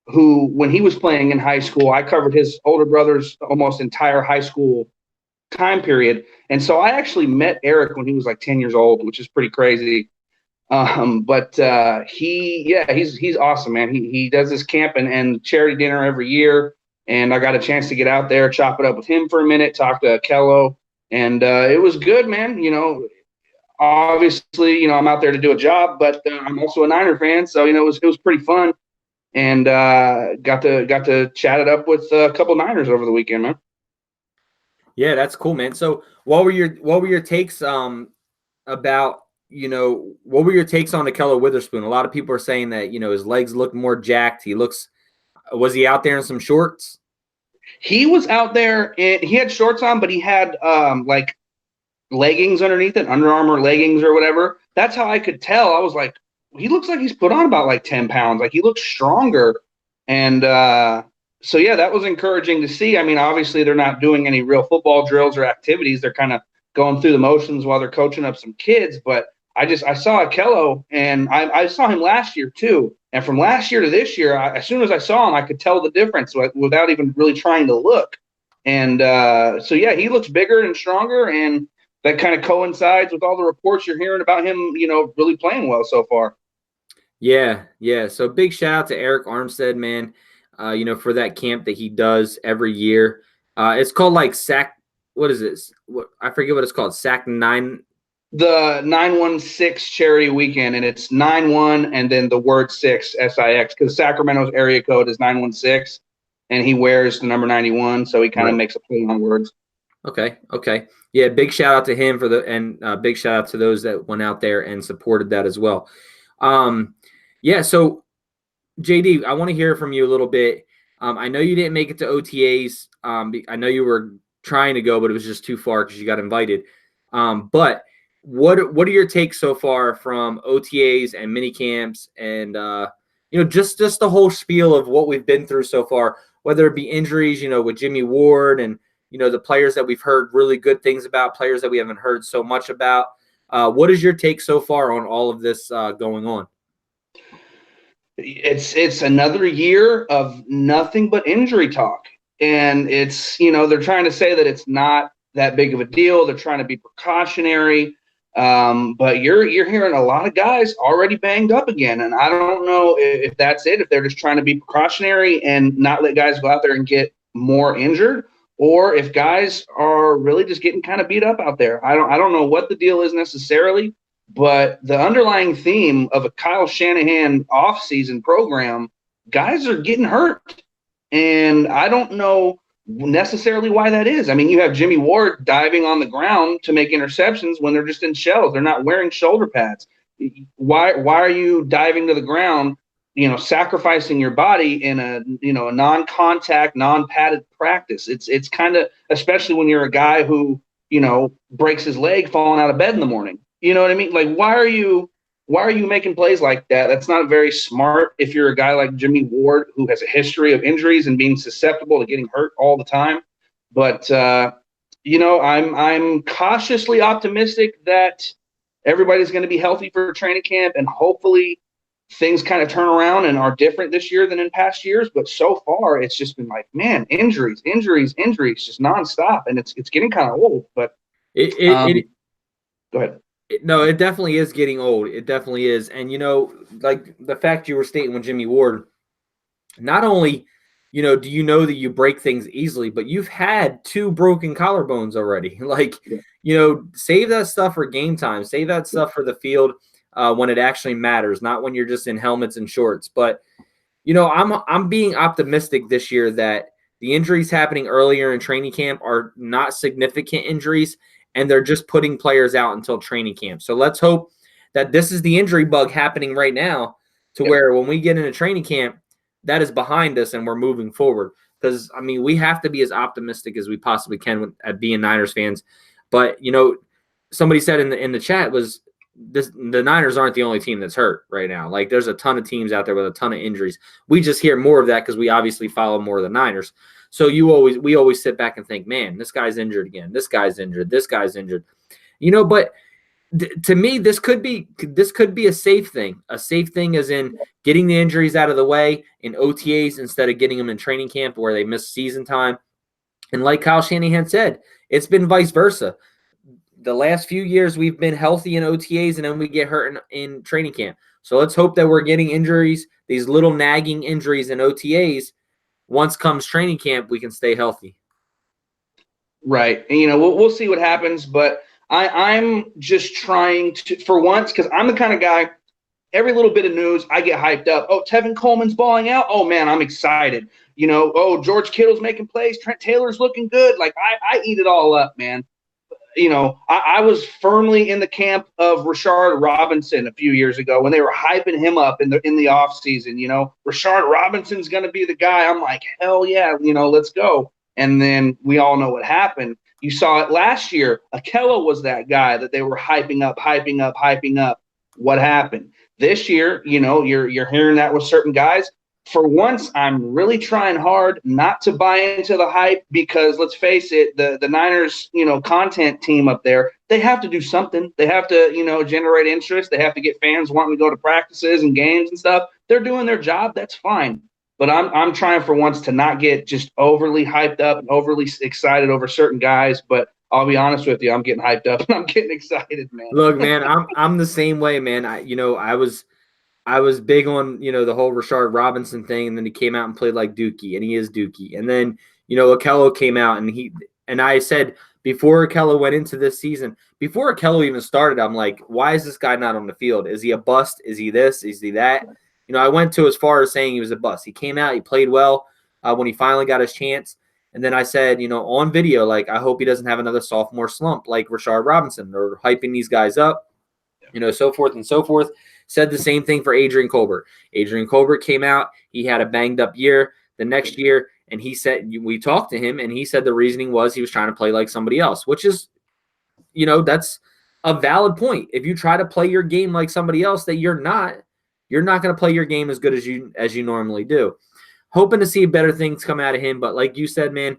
who, when he was playing in high school, I covered his older brother's almost entire high school time period. And so I actually met Eric when he was like 10 years old, which is pretty crazy. He's awesome, man. He does this camp and charity dinner every year, and I got a chance to get out there, chop it up with him for a minute, talk to Kello, and it was good, man. Obviously, I'm out there to do a job, but I'm also a Niner fan, so it was pretty fun, and got to chat it up with a couple Niners over the weekend, man. Yeah, that's cool, man. So what were your takes about what were your takes on Akello Witherspoon? A lot of people are saying that his legs look more jacked. Was he out there in some shorts? He was out there, and he had shorts on, but he had like leggings underneath it, Under Armour leggings or whatever. That's how I could tell. I was like, he looks like he's put on about like 10 pounds. Like, he looks stronger. And so, yeah, that was encouraging to see. I mean, obviously they're not doing any real football drills or activities. They're kind of going through the motions while they're coaching up some kids. But I saw Akello, and I saw him last year too. And from last year to this year, as soon as I saw him, I could tell the difference without even really trying to look. And so, yeah, he looks bigger and stronger, and that kind of coincides with all the reports you're hearing about him, really playing well so far. Yeah. So big shout out to Eric Armstead, man, for that camp that he does every year. It's called like SAC. What is this? I forget what it's called. SAC 9. The 916 charity weekend, and it's 91 and then the word 6, SIX, because Sacramento's area code is 916, and he wears the number 91, so he kind of makes a play on words. Okay. Yeah, big shout out to him and big shout out to those that went out there and supported that as well. Yeah, so JD, I want to hear from you a little bit. I know you didn't make it to OTAs. I know you were trying to go, but it was just too far because you got invited. But what are your takes so far from OTAs and mini camps and just the whole spiel of what we've been through so far, whether it be injuries, with Jimmy Ward and the players that we've heard really good things about, players that we haven't heard so much about. What is your take so far on all of this going on? It's another year of nothing but injury talk. And it's, they're trying to say that it's not that big of a deal. They're trying to be precautionary. But you're hearing a lot of guys already banged up again. And I don't know if that's it, if they're just trying to be precautionary and not let guys go out there and get more injured, or if guys are really just getting kind of beat up out there. I don't know what the deal is necessarily, but the underlying theme of a Kyle Shanahan offseason program, guys are getting hurt. And I don't know necessarily why that is. I mean, you have Jimmy Ward diving on the ground to make interceptions when they're just in shells. They're not wearing shoulder pads. Why are you diving to the ground, sacrificing your body in a non-contact, non-padded practice? It's kind of, especially when you're a guy who, breaks his leg falling out of bed in the morning. You know what I mean? Like, why are you making plays like that? That's not very smart if you're a guy like Jimmy Ward, who has a history of injuries and being susceptible to getting hurt all the time. But, I'm cautiously optimistic that everybody's going to be healthy for training camp, and hopefully things kind of turn around and are different this year than in past years. But so far, it's just been like, man, injuries, just nonstop. And it's getting kind of old. But go ahead. No, it definitely is getting old. It definitely is. And, like the fact you were stating with Jimmy Ward, not only, do you know that you break things easily, but you've had 2 broken collarbones already. Like, save that stuff for game time. Save that stuff for the field when it actually matters, not when you're just in helmets and shorts. But, I'm being optimistic this year that the injuries happening earlier in training camp are not significant injuries, and they're just putting players out until training camp. So let's hope that this is the injury bug happening right now to where when we get into training camp, that is behind us and we're moving forward. Because, I mean, we have to be as optimistic as we possibly can at being Niners fans. But, somebody said in the chat was the Niners aren't the only team that's hurt right now. Like, there's a ton of teams out there with a ton of injuries. We just hear more of that because we obviously follow more of the Niners. So we always sit back and think, man, this guy's injured again. This guy's injured. This guy's injured. But to me, this could be a safe thing. A safe thing as in getting the injuries out of the way in OTAs instead of getting them in training camp where they miss season time. And like Kyle Shanahan said, it's been vice versa. the last few years we've been healthy in OTAs and then we get hurt in training camp. So let's hope that we're getting injuries, these little nagging injuries in OTAs. Once comes training camp, we can stay healthy. Right. And, we'll see what happens, but I'm just trying to, for once, because I'm the kind of guy, every little bit of news, I get hyped up. Oh, Tevin Coleman's balling out. Oh, man, I'm excited. Oh, George Kittle's making plays. Trent Taylor's looking good. Like, I eat it all up, man. I was firmly in the camp of Rashard Robinson a few years ago when they were hyping him up in the offseason. Rashard Robinson's going to be the guy. I'm like, hell yeah, let's go. And then we all know what happened. You saw it last year. Akella was that guy that they were hyping up. What happened? This year, you're hearing that with certain guys. For once, I'm really trying hard not to buy into the hype because let's face it, the Niners, content team up there, they have to do something. They have to, generate interest. They have to get fans wanting to go to practices and games and stuff. They're doing their job. That's fine. But I'm trying for once to not get just overly hyped up and overly excited over certain guys. But I'll be honest with you, I'm getting hyped up and I'm getting excited, man. Look, man, I'm the same way, man. I was big on, the whole Rashard Robinson thing, and then he came out and played like Dookie, and he is Dookie. And then, Akello came out, and I said before Akello went into this season, before Akello even started, I'm like, why is this guy not on the field? Is he a bust? Is he this? Is he that? I went to as far as saying he was a bust. He came out, he played well when he finally got his chance. And then I said, on video, like, I hope he doesn't have another sophomore slump like Rashard Robinson or hyping these guys up, so forth and so forth. Said the same thing for Adrian Colbert. Adrian Colbert came out. He had a banged-up year the next year, and he said – we talked to him, and he said the reasoning was he was trying to play like somebody else, which is, that's a valid point. If you try to play your game like somebody else that you're not going to play your game as good as you normally do. Hoping to see better things come out of him, but like you said, man,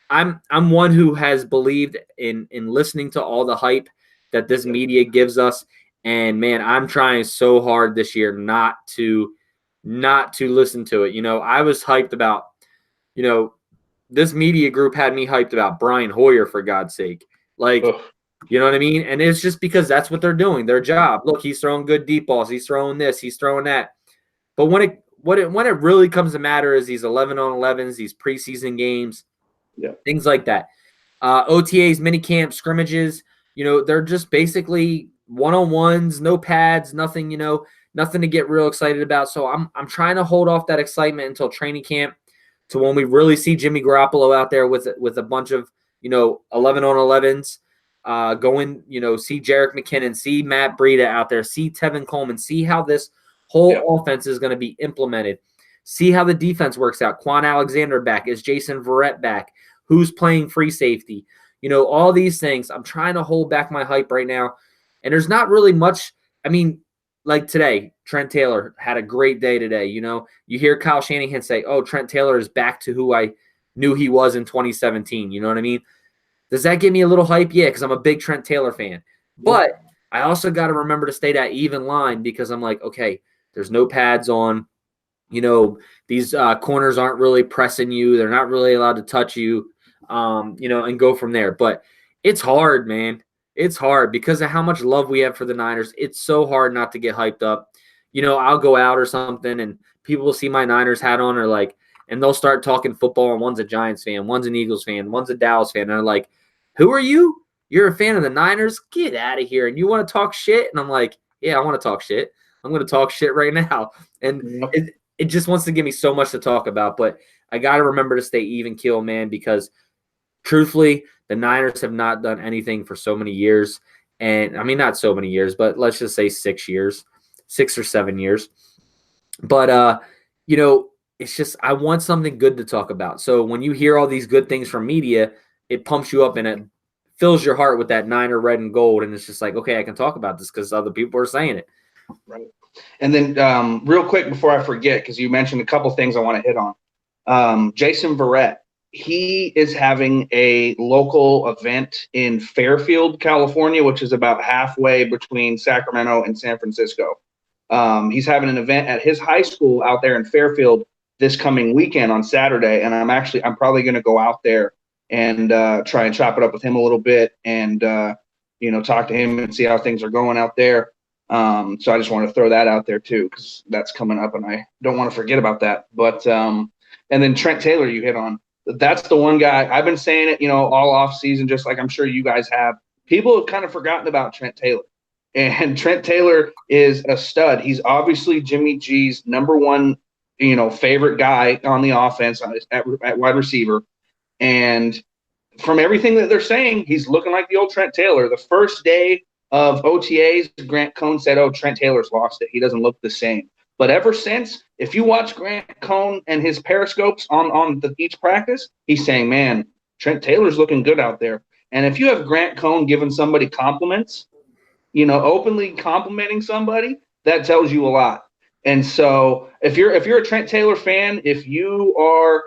I'm one who has believed in listening to all the hype that this media gives us. And man, I'm trying so hard this year not to listen to it. I was hyped about, this media group had me hyped about Brian Hoyer, for God's sake. Like, you know what I mean? And it's just because that's what they're doing, their job. Look, he's throwing good deep balls. He's throwing this, he's throwing that. But when it really comes to matter is these 11-on-11s, these preseason games, things like that. OTAs, mini camp, scrimmages, they're just basically one-on-ones, no pads, nothing, nothing to get real excited about. So I'm trying to hold off that excitement until training camp to when we really see Jimmy Garoppolo out there with a bunch of, 11-on-11s, going, see Jerick McKinnon, see Matt Breida out there, see Tevin Coleman, see how this whole offense is going to be implemented. See how the defense works out. Quan Alexander back. Is Jason Verrett back? Who's playing free safety? All these things. I'm trying to hold back my hype right now. And there's not really much. I mean, like today, Trent Taylor had a great day today. You hear Kyle Shanahan say, oh, Trent Taylor is back to who I knew he was in 2017. You know what I mean? Does that give me a little hype? Yeah, because I'm a big Trent Taylor fan. But I also got to remember to stay that even line because I'm like, okay, there's no pads on. These corners aren't really pressing you. They're not really allowed to touch you, and go from there. But it's hard, man. It's hard because of how much love we have for the Niners. It's so hard not to get hyped up. I'll go out or something and people will see my Niners hat on and they'll start talking football and one's a Giants fan, one's an Eagles fan, one's a Dallas fan. And they're like, who are you? You're a fan of the Niners? Get out of here. And you want to talk shit? And I'm like, yeah, I want to talk shit. I'm going to talk shit right now. And it just wants to give me so much to talk about. But I got to remember to stay even keel, man, because truthfully, the Niners have not done anything for so many years. And I mean, not so many years, but let's just say 6 or 7 years. But, it's just I want something good to talk about. So when you hear all these good things from media, it pumps you up and it fills your heart with that Niner red and gold. And it's just like, okay, I can talk about this because other people are saying it. Right. And then real quick before I forget, because you mentioned a couple things I want to hit on. Jason Verrett, he is having a local event in Fairfield, California, which is about halfway between Sacramento and San Francisco. He's having an event at his high school out there in Fairfield this coming weekend on Saturday. And I'm probably going to go out there and try and chop it up with him a little bit and talk to him and see how things are going out there. So I just want to throw that out there too, because that's coming up and I don't want to forget about that. But and then Trent Taylor, you hit on. That's the one guy I've been saying it, all off season, just like I'm sure you guys have. People have kind of forgotten about Trent Taylor. And Trent Taylor is a stud. He's obviously Jimmy G's number one, favorite guy on the offense at wide receiver. And from everything that they're saying, he's looking like the old Trent Taylor. The first day of OTAs, Grant Cohn said, "Oh, Trent Taylor's lost it. He doesn't look the same." But ever since, if you watch Grant Cohn and his periscopes on each practice, he's saying, "Man, Trent Taylor's looking good out there." And if you have Grant Cohn giving somebody compliments, openly complimenting somebody, that tells you a lot. And so if you're a Trent Taylor fan, if you are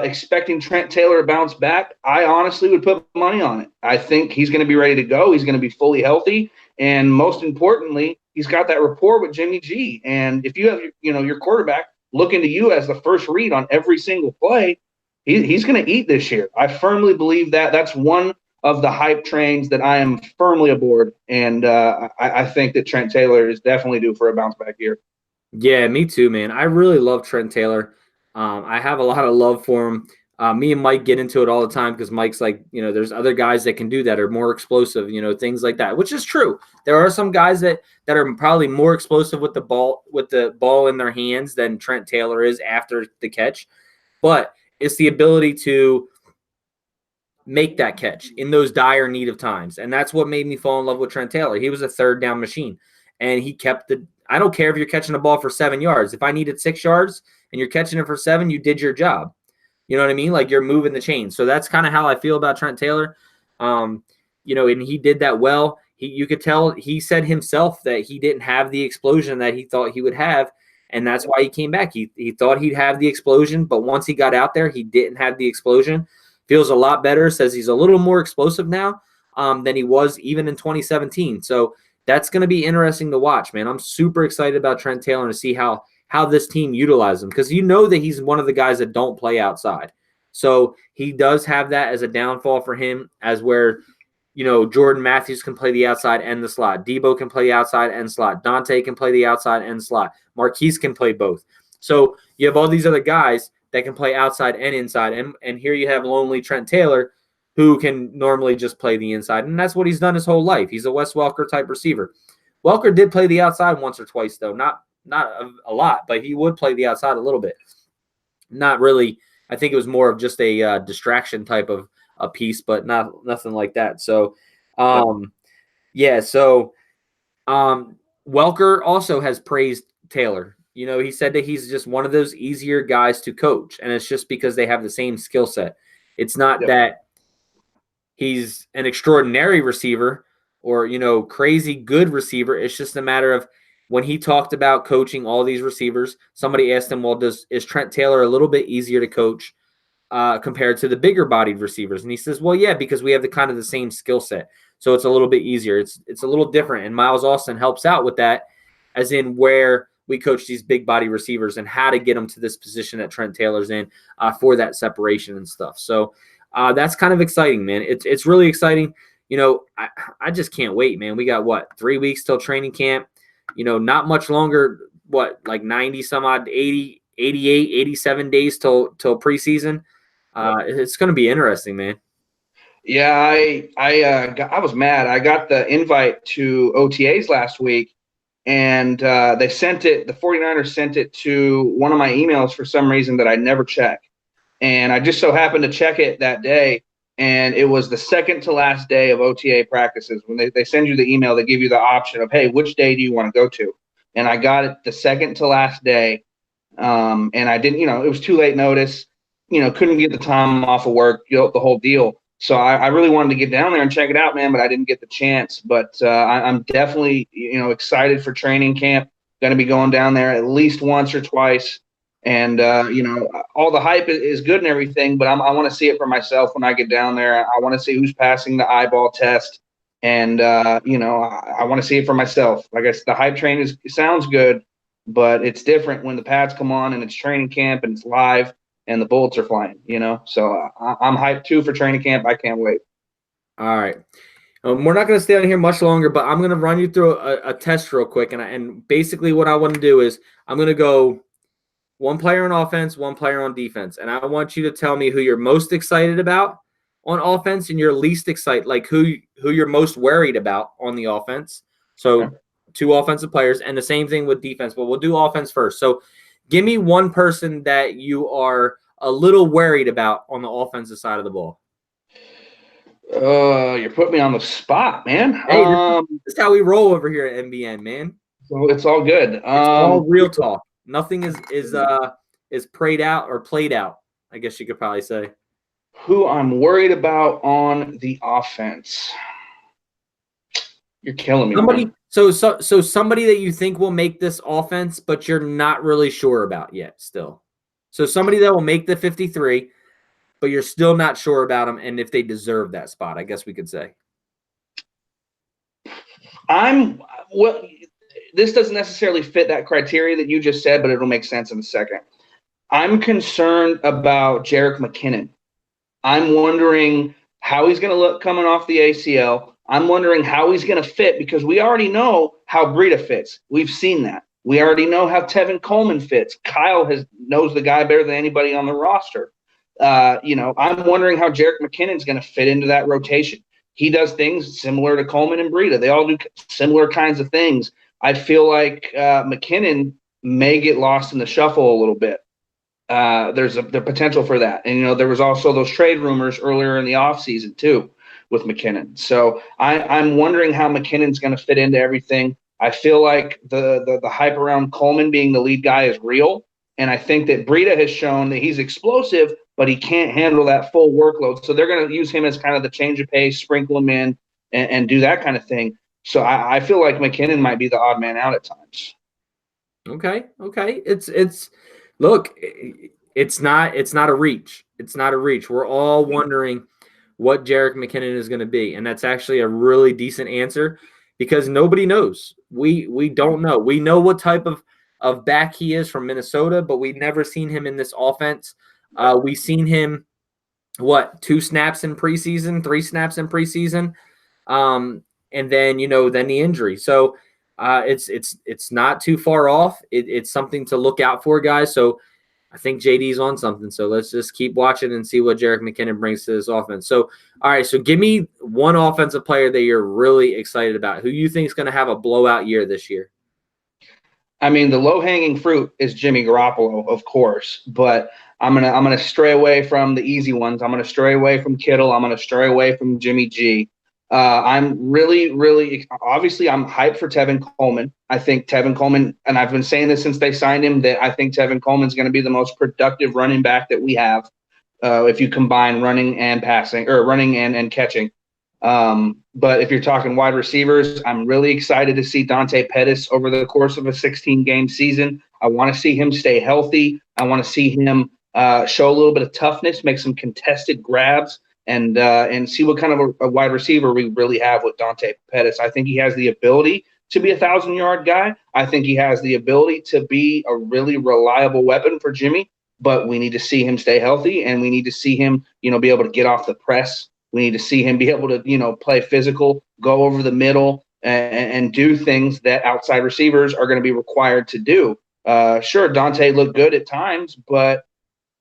expecting Trent Taylor to bounce back, I honestly would put money on it. I think he's going to be ready to go. He's going to be fully healthy. And most importantly, he's got that rapport with Jimmy G. And if you have, your quarterback looking to you as the first read on every single play, he's going to eat this year. I firmly believe that. That's one of the hype trains that I am firmly aboard. And I think that Trent Taylor is definitely due for a bounce back year. Yeah, me too, man. I really love Trent Taylor. I have a lot of love for him. Me and Mike get into it all the time because Mike's like, there's other guys that can do that, are more explosive, things like that, which is true. There are some guys that are probably more explosive with the ball in their hands than Trent Taylor is after the catch. But it's the ability to make that catch in those dire need of times. And that's what made me fall in love with Trent Taylor. He was a third down machine, and he kept I don't care if you're catching a ball for 7 yards. If I needed 6 yards and you're catching it for 7, you did your job. You know what I mean? Like, you're moving the chain. So that's kind of how I feel about Trent Taylor. And he did that well. You could tell he said himself that he didn't have the explosion that he thought he would have. And that's why he came back. He thought he'd have the explosion, but once he got out there, he didn't have the explosion. Feels a lot better, says he's a little more explosive now than he was even in 2017. So that's going to be interesting to watch, man. I'm super excited about Trent Taylor and to see how this team utilizes him, because that he's one of the guys that don't play outside. So he does have that as a downfall for him, as where, Jordan Matthews can play the outside and the slot. Debo can play the outside and slot. Dante can play the outside and slot. Marquise can play both. So you have all these other guys that can play outside and inside. And here you have lonely Trent Taylor, who can normally just play the inside. And that's what he's done his whole life. He's a Wes Welker type receiver. Welker did play the outside once or twice, though. Not a lot, but he would play the outside a little bit. Not really. I think it was more of just a distraction type of a piece, but nothing like that. So, Welker also has praised Taylor. He said that he's just one of those easier guys to coach, and it's just because they have the same skill set. It's not that he's an extraordinary receiver or, crazy good receiver. It's just a matter of when he talked about coaching all these receivers, somebody asked him, well, is Trent Taylor a little bit easier to coach compared to the bigger bodied receivers? And he says, well, yeah, because we have the same skill set. So it's a little bit easier. It's a little different. And Miles Austin helps out with that, as in where we coach these big body receivers and how to get them to this position that Trent Taylor's in for that separation and stuff. So that's kind of exciting, man. It's really exciting. I just can't wait, man. We got 3 weeks till training camp, not much longer, like 90 some odd, 80, 88, 87 days till preseason. It's going to be interesting, man. Yeah, I was mad. I got the invite to OTAs last week, and they sent it. The 49ers sent it to one of my emails for some reason that I never check. And I just so happened to check it that day, and it was the second to last day of OTA practices. When they send you the email, they give you the option of, hey, which day do you want to go to? And I got it the second to last day, and I didn't, it was too late notice, couldn't get the time off of work, the whole deal. So I really wanted to get down there and check it out, man, but I didn't get the chance. But I'm definitely, excited for training camp. Going to be going down there at least once or twice. And, all the hype is good and everything, but I want to see it for myself when I get down there. I want to see who's passing the eyeball test. And, I want to see it for myself. Like I said, the hype train sounds good, but it's different when the pads come on and it's training camp and it's live and the bullets are flying, So I'm hyped too for training camp. I can't wait. All right. We're not going to stay on here much longer, but I'm going to run you through a test real quick. And basically what I want to do is I'm going to go one player on offense, one player on defense. And I want you to tell me who you're most excited about on offense and you're least excited, like who you're most worried about on the offense. So Okay. two offensive players, and the same thing with defense, but we'll do offense first. So give me one person that you are a little worried about on the offensive side of the ball. You're putting me on the spot, man. Hey, this is how we roll over here at NBN, man. So it's all good. It's all real talk. Nothing is prayed out or played out, I guess you could probably say. Who I'm worried about on the offense. You're killing me. Somebody, man. so somebody that you think will make this offense, but you're not really sure about yet still. So somebody that will make the 53, but you're still not sure about them and if they deserve that spot, I guess we could say. This doesn't necessarily fit that criteria that you just said, but it'll make sense in a second. I'm concerned about Jerick McKinnon. I'm wondering how he's going to look coming off the ACL. I'm wondering how he's going to fit because we already know how Breida fits. We've seen that. We already know how Tevin Coleman fits. Kyle knows the guy better than anybody on the roster. I'm wondering how Jerick McKinnon's going to fit into that rotation. He does things similar to Coleman and Breida. They all do similar kinds of things. I feel like McKinnon may get lost in the shuffle a little bit. There's the potential for that. And, there was also those trade rumors earlier in the offseason too with McKinnon. So I'm wondering how McKinnon's going to fit into everything. I feel like the hype around Coleman being the lead guy is real. And I think that Breida has shown that he's explosive, but he can't handle that full workload. So they're going to use him as kind of the change of pace, sprinkle him in, and do that kind of thing. So I feel like McKinnon might be the odd man out at times. Okay. Look, it's not a reach. It's not a reach. We're all wondering what Jerick McKinnon is going to be, and that's actually a really decent answer because nobody knows. We don't know. We know what type of back he is from Minnesota, but we've never seen him in this offense. We've seen him 2 snaps in preseason, 3 snaps in preseason, and then then the injury. So it's not too far off. It's something to look out for, guys. So I think JD's on something. So let's just keep watching and see what Jerick McKinnon brings to this offense. So, all right. So give me one offensive player that you're really excited about. Who you think is going to have a blowout year this year? I mean, the low-hanging fruit is Jimmy Garoppolo, of course, but I'm gonna stray away from the easy ones. I'm gonna stray away from Kittle. I'm gonna stray away from Jimmy G. I'm really, really obviously I'm hyped for Tevin Coleman. I think Tevin Coleman, and I've been saying this since they signed him, that I think Tevin Coleman's going to be the most productive running back that we have if you combine running and passing or running and catching. But if you're talking wide receivers, I'm really excited to see Dante Pettis over the course of a 16-game season. I want to see him stay healthy. I want to see him show a little bit of toughness, make some contested grabs, and see what kind of a wide receiver we really have with Dante Pettis. I think he has the ability to be a 1,000-yard guy. I think he has the ability to be a really reliable weapon for Jimmy, but we need to see him stay healthy, and we need to see him, be able to get off the press. We need to see him be able to, play physical, go over the middle, and do things that outside receivers are going to be required to do. Sure, Dante looked good at times, but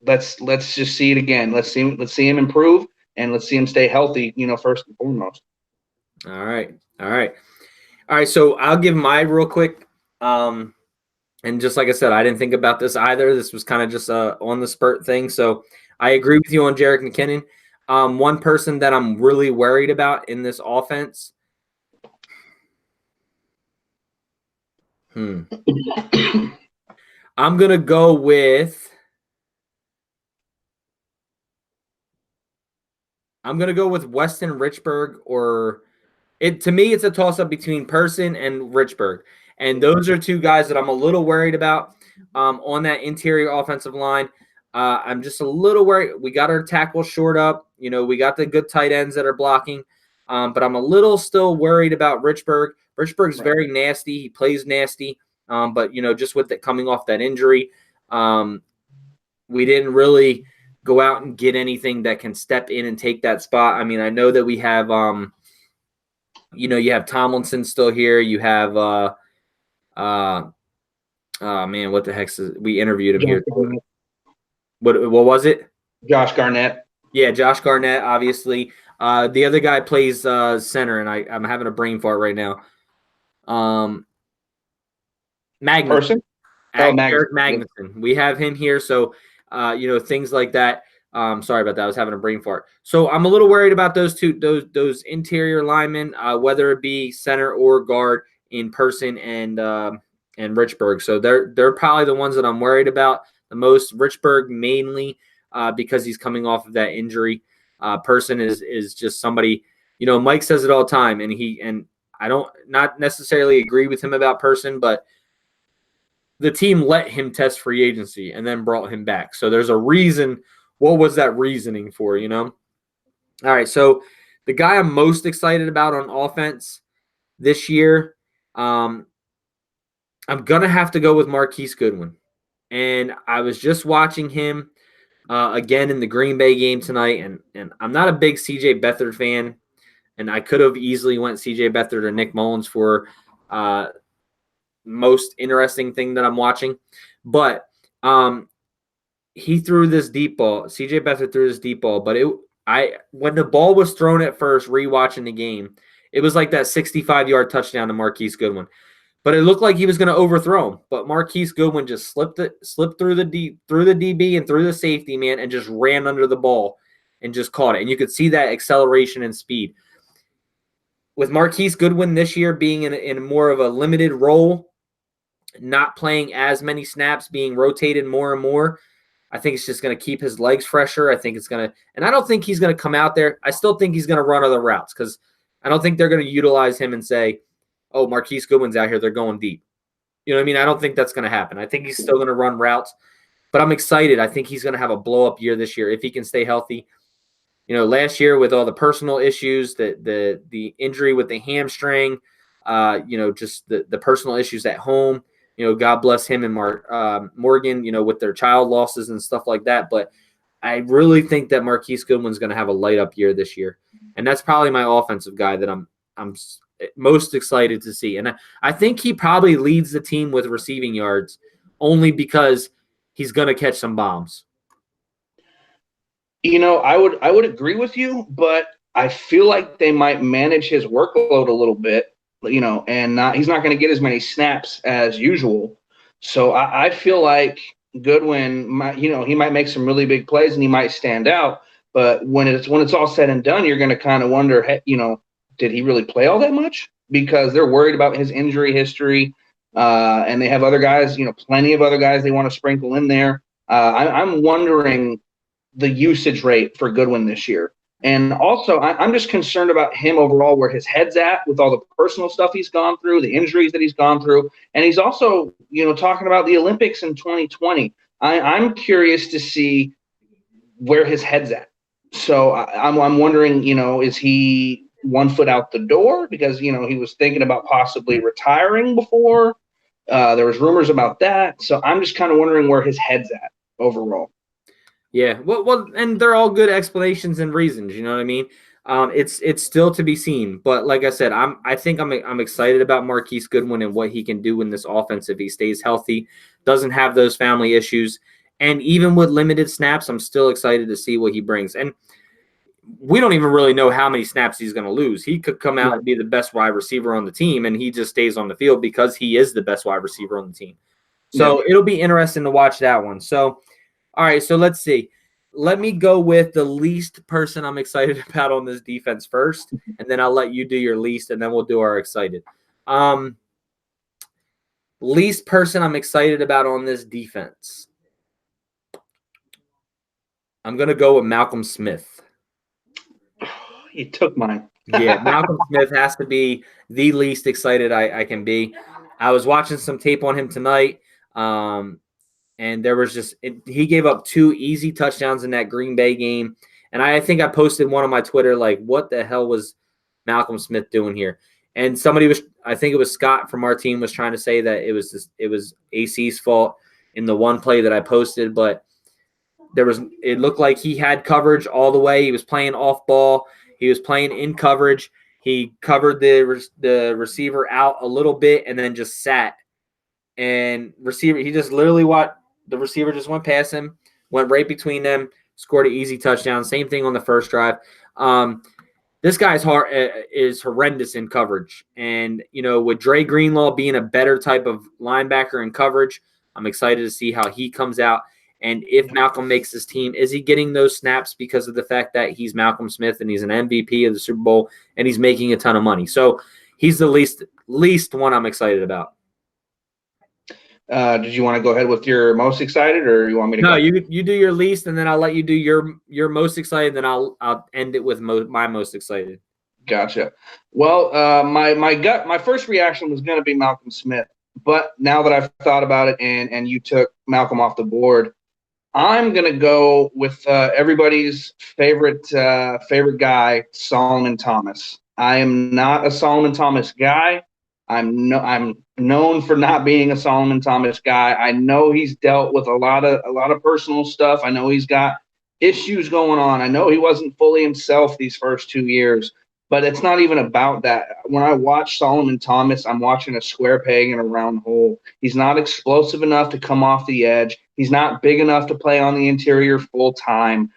let's just see it again. Let's see him improve. And let's see him stay healthy, first and foremost. All right. So I'll give my real quick. And just like I said, I didn't think about this either. This was kind of just a on the spurt thing. So I agree with you on Jerick McKinnon. One person that I'm really worried about in this offense. I'm gonna go with. Weston Richburg, or to me, it's a toss-up between Person and Richburg. And those are two guys that I'm a little worried about on that interior offensive line. I'm just a little worried. We got our tackles short up. We got the good tight ends that are blocking. But I'm a little still worried about Richburg. Richburg's very nasty. He plays nasty. But, just with it coming off that injury, we didn't really – go out and get anything that can step in and take that spot. I mean, I know that we have You have Tomlinson still here. You have man, what the heck is we interviewed him here? What was it? Josh Garnett. Yeah, Josh Garnett, obviously. The other guy plays center, and I'm having a brain fart right now. Magnuson. Eric Magnuson. We have him here, so things like that. Sorry about that. I was having a brain fart. So I'm a little worried about those those interior linemen, whether it be center or guard in Person and Richburg. So they're probably the ones that I'm worried about the most. Richburg mainly because he's coming off of that injury. Person is just somebody. Mike says it all the time, and I don't not necessarily agree with him about Person, but the team let him test free agency and then brought him back. So there's a reason. What was that reasoning for, All right, so the guy I'm most excited about on offense this year, I'm going to have to go with Marquise Goodwin. And I was just watching him again in the Green Bay game tonight, and I'm not a big CJ Beathard fan, and I could have easily went CJ Beathard or Nick Mullins for most interesting thing that I'm watching. But he threw this deep ball. CJ Beathard threw this deep ball, but when the ball was thrown at first, rewatching the game, it was like that 65-yard touchdown to Marquise Goodwin. But it looked like he was going to overthrow him. But Marquise Goodwin just slipped through the DB and through the safety man and just ran under the ball and just caught it. And you could see that acceleration and speed. With Marquise Goodwin this year being in more of a limited role, not playing as many snaps, being rotated more and more, I think it's just going to keep his legs fresher. I think it's going to – and I don't think he's going to come out there. I still think he's going to run other routes because I don't think they're going to utilize him and say, oh, Marquise Goodwin's out here. They're going deep. You know what I mean? I don't think that's going to happen. I think he's still going to run routes. But I'm excited. I think he's going to have a blow-up year this year if he can stay healthy. Last year with all the personal issues, the injury with the hamstring, just the personal issues at home, God bless him and Morgan, with their child losses and stuff like that. But I really think that Marquise Goodwin's going to have a light-up year this year. And that's probably my offensive guy that I'm most excited to see. And I think he probably leads the team with receiving yards only because he's going to catch some bombs. I would agree with you, but I feel like they might manage his workload a little bit, and he's not going to get as many snaps as usual. So I feel like Goodwin might, he might make some really big plays and he might stand out. But when it's all said and done, you're going to kind of wonder, hey, did he really play all that much? Because they're worried about his injury history, and they have other guys, plenty of other guys they want to sprinkle in there. I'm wondering the usage rate for Goodwin this year. And also, I'm just concerned about him overall, where his head's at with all the personal stuff he's gone through, the injuries that he's gone through. And he's also, talking about the Olympics in 2020. I'm curious to see where his head's at. So I'm wondering, is he 1 foot out the door? Because, he was thinking about possibly retiring before. There was rumors about that. So I'm just kind of wondering where his head's at overall. Yeah, well, and they're all good explanations and reasons. You know what I mean? It's still to be seen, but like I said, I think I'm excited about Marquise Goodwin and what he can do in this offense if he stays healthy, doesn't have those family issues, and even with limited snaps, I'm still excited to see what he brings. And we don't even really know how many snaps he's going to lose. He could come out and be the best wide receiver on the team, and he just stays on the field because he is the best wide receiver on the team. So it'll be interesting to watch that one. So. All right, so let's see. Let me go with the least person I'm excited about on this defense first, and then I'll let you do your least, and then we'll do our excited. Least person I'm excited about on this defense. I'm going to go with Malcolm Smith. You took mine. Yeah, Malcolm Smith has to be the least excited I can be. I was watching some tape on him tonight. And there was he gave up 2 easy touchdowns in that Green Bay game. And I think I posted one on my Twitter, like, what the hell was Malcolm Smith doing here? And I think it was Scott from our team was trying to say that it was AC's fault in the one play that I posted. But it looked like he had coverage all the way. He was playing off ball. He was playing in coverage. He covered the receiver out a little bit and then just sat. And he just literally the receiver just went past him, went right between them, scored an easy touchdown. Same thing on the first drive. This guy's is horrendous in coverage. And, with Dre Greenlaw being a better type of linebacker in coverage, I'm excited to see how he comes out. And if Malcolm makes this team, is he getting those snaps because of the fact that he's Malcolm Smith and he's an MVP of the Super Bowl and he's making a ton of money? So he's the least one I'm excited about. Did you want to go ahead with your most excited, or you want me to? No, you do your least, and then I'll let you do your most excited. Then I'll end it with my most excited. Gotcha. Well, my first reaction was going to be Malcolm Smith, but now that I've thought about it and you took Malcolm off the board, I'm going to go with everybody's favorite guy, Solomon Thomas. I am not a Solomon Thomas guy. I'm known for not being a Solomon Thomas guy. I know he's dealt with a lot of personal stuff. I know he's got issues going on. I know he wasn't fully himself these first 2 years, but it's not even about that. When I watch Solomon Thomas, I'm watching a square peg in a round hole. He's not explosive enough to come off the edge. He's not big enough to play on the interior full time.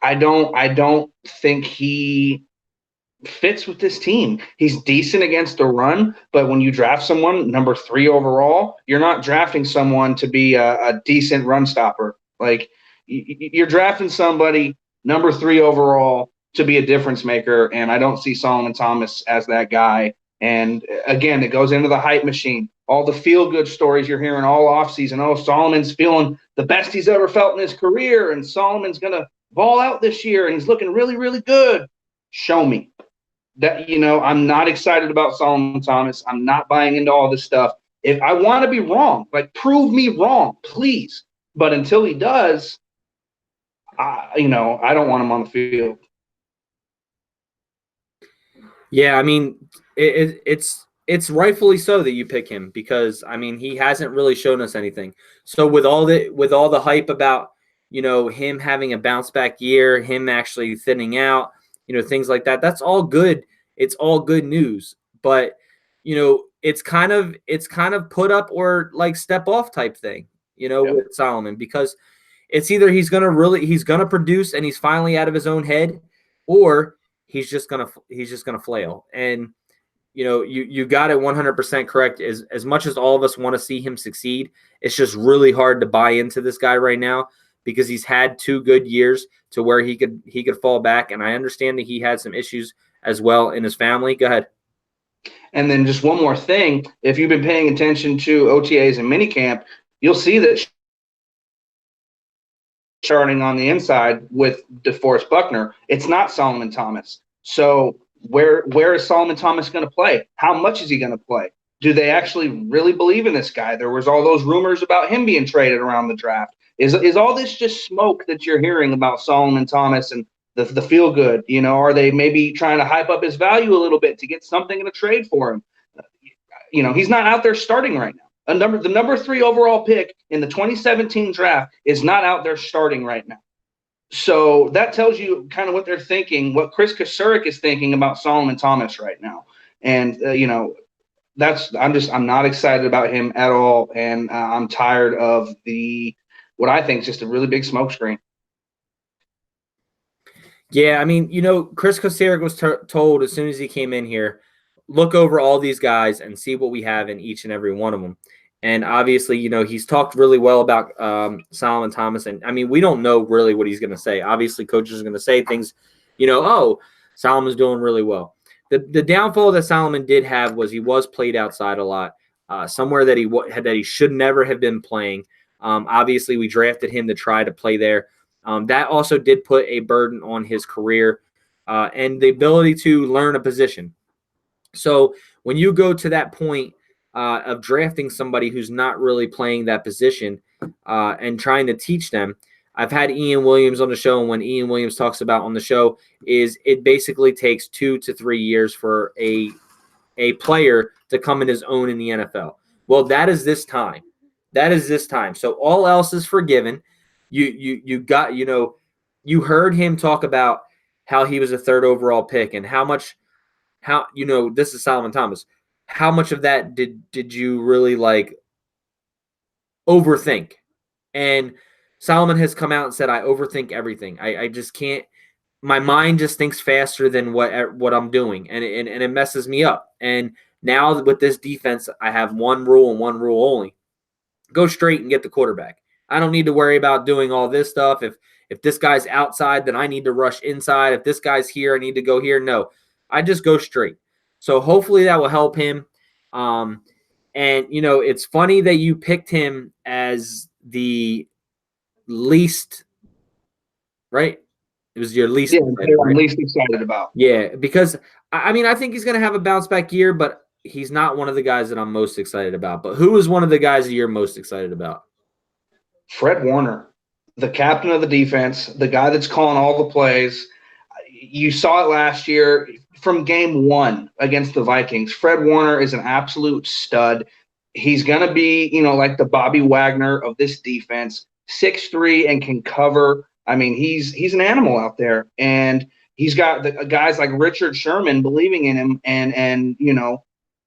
I don't think he fits with this team. He's decent against the run, but when you draft someone number 3 overall, you're not drafting someone to be a decent run stopper. Like, you're drafting somebody number 3 overall to be a difference maker, and I don't see Solomon Thomas as that guy. And again, it goes into the hype machine. All the feel-good stories you're hearing all offseason. Oh, Solomon's feeling the best he's ever felt in his career, and Solomon's going to ball out this year, and he's looking really, really good. Show me. That, I'm not excited about Solomon Thomas. I'm not buying into all this stuff. If I want to be wrong, like, prove me wrong, please. But until he does, I don't want him on the field. Yeah, I mean, it's rightfully so that you pick him because, I mean, he hasn't really shown us anything. So with all the hype about, him having a bounce back year, him actually thinning out, things like that, that's all good. It's all good news. But, it's kind of put up or like step off type thing, with Solomon, because it's either he's going to produce and he's finally out of his own head, or he's just going to flail. And, you got it 100% correct. As much as all of us want to see him succeed, it's just really hard to buy into this guy right now because he's had 2 good years to where he could fall back. And I understand that he had some issues as well in his family. Go ahead. And then just one more thing. If you've been paying attention to OTAs and minicamp, you'll see that starting on the inside with DeForest Buckner, it's not Solomon Thomas. So where is Solomon Thomas going to play? How much is he going to play? Do they actually really believe in this guy? There was all those rumors about him being traded around the draft. Is all this just smoke that you're hearing about Solomon Thomas and the feel good? Are they maybe trying to hype up his value a little bit to get something in a trade for him? He's not out there starting right now. The number 3 overall pick in the 2017 draft is not out there starting right now. So that tells you kind of what they're thinking, what Chris Kasurek is thinking about Solomon Thomas right now. And, I'm not excited about him at all. And I'm tired of what I think is just a really big smokescreen. Yeah, I mean, Chris Kasurek was told as soon as he came in here, look over all these guys and see what we have in each and every one of them. And obviously, he's talked really well about Solomon Thomas. And, I mean, we don't know really what he's going to say. Obviously, coaches are going to say things, oh, Solomon's doing really well. The downfall that Solomon did have was he was played outside a lot, somewhere that he should never have been playing. Obviously, we drafted him to try to play there. That also did put a burden on his career and the ability to learn a position. So when you go to that point of drafting somebody who's not really playing that position and trying to teach them, I've had Ian Williams on the show, and when Ian Williams talks about on the show is it basically takes 2 to 3 years for a player to come in his own in the NFL. Well, that is this time. So all else is forgiven. You heard him talk about how he was a 3rd overall pick and how much how, this is Solomon Thomas. How much of that did you really like overthink? And Solomon has come out and said, I overthink everything. I just can't. My mind just thinks faster than what I'm doing, and it messes me up. And now with this defense, I have one rule and one rule only: go straight and get the quarterback. I don't need to worry about doing all this stuff. If this guy's outside, then I need to rush inside. If this guy's here, I need to go here. No, I just go straight. So hopefully that will help him. And it's funny that you picked him as the least, right? It was your least. Yeah, excited, I'm right? least excited about. Yeah, because I think he's going to have a bounce back year, but he's not one of the guys that I'm most excited about. But who is one of the guys that you're most excited about? Fred Warner, the captain of the defense, the guy that's calling all the plays. You saw it last year from game 1 against the Vikings. Fred Warner is an absolute stud. He's going to be, like the Bobby Wagner of this defense, 6'3" and can cover. I mean, he's an animal out there, and he's got the guys like Richard Sherman believing in him and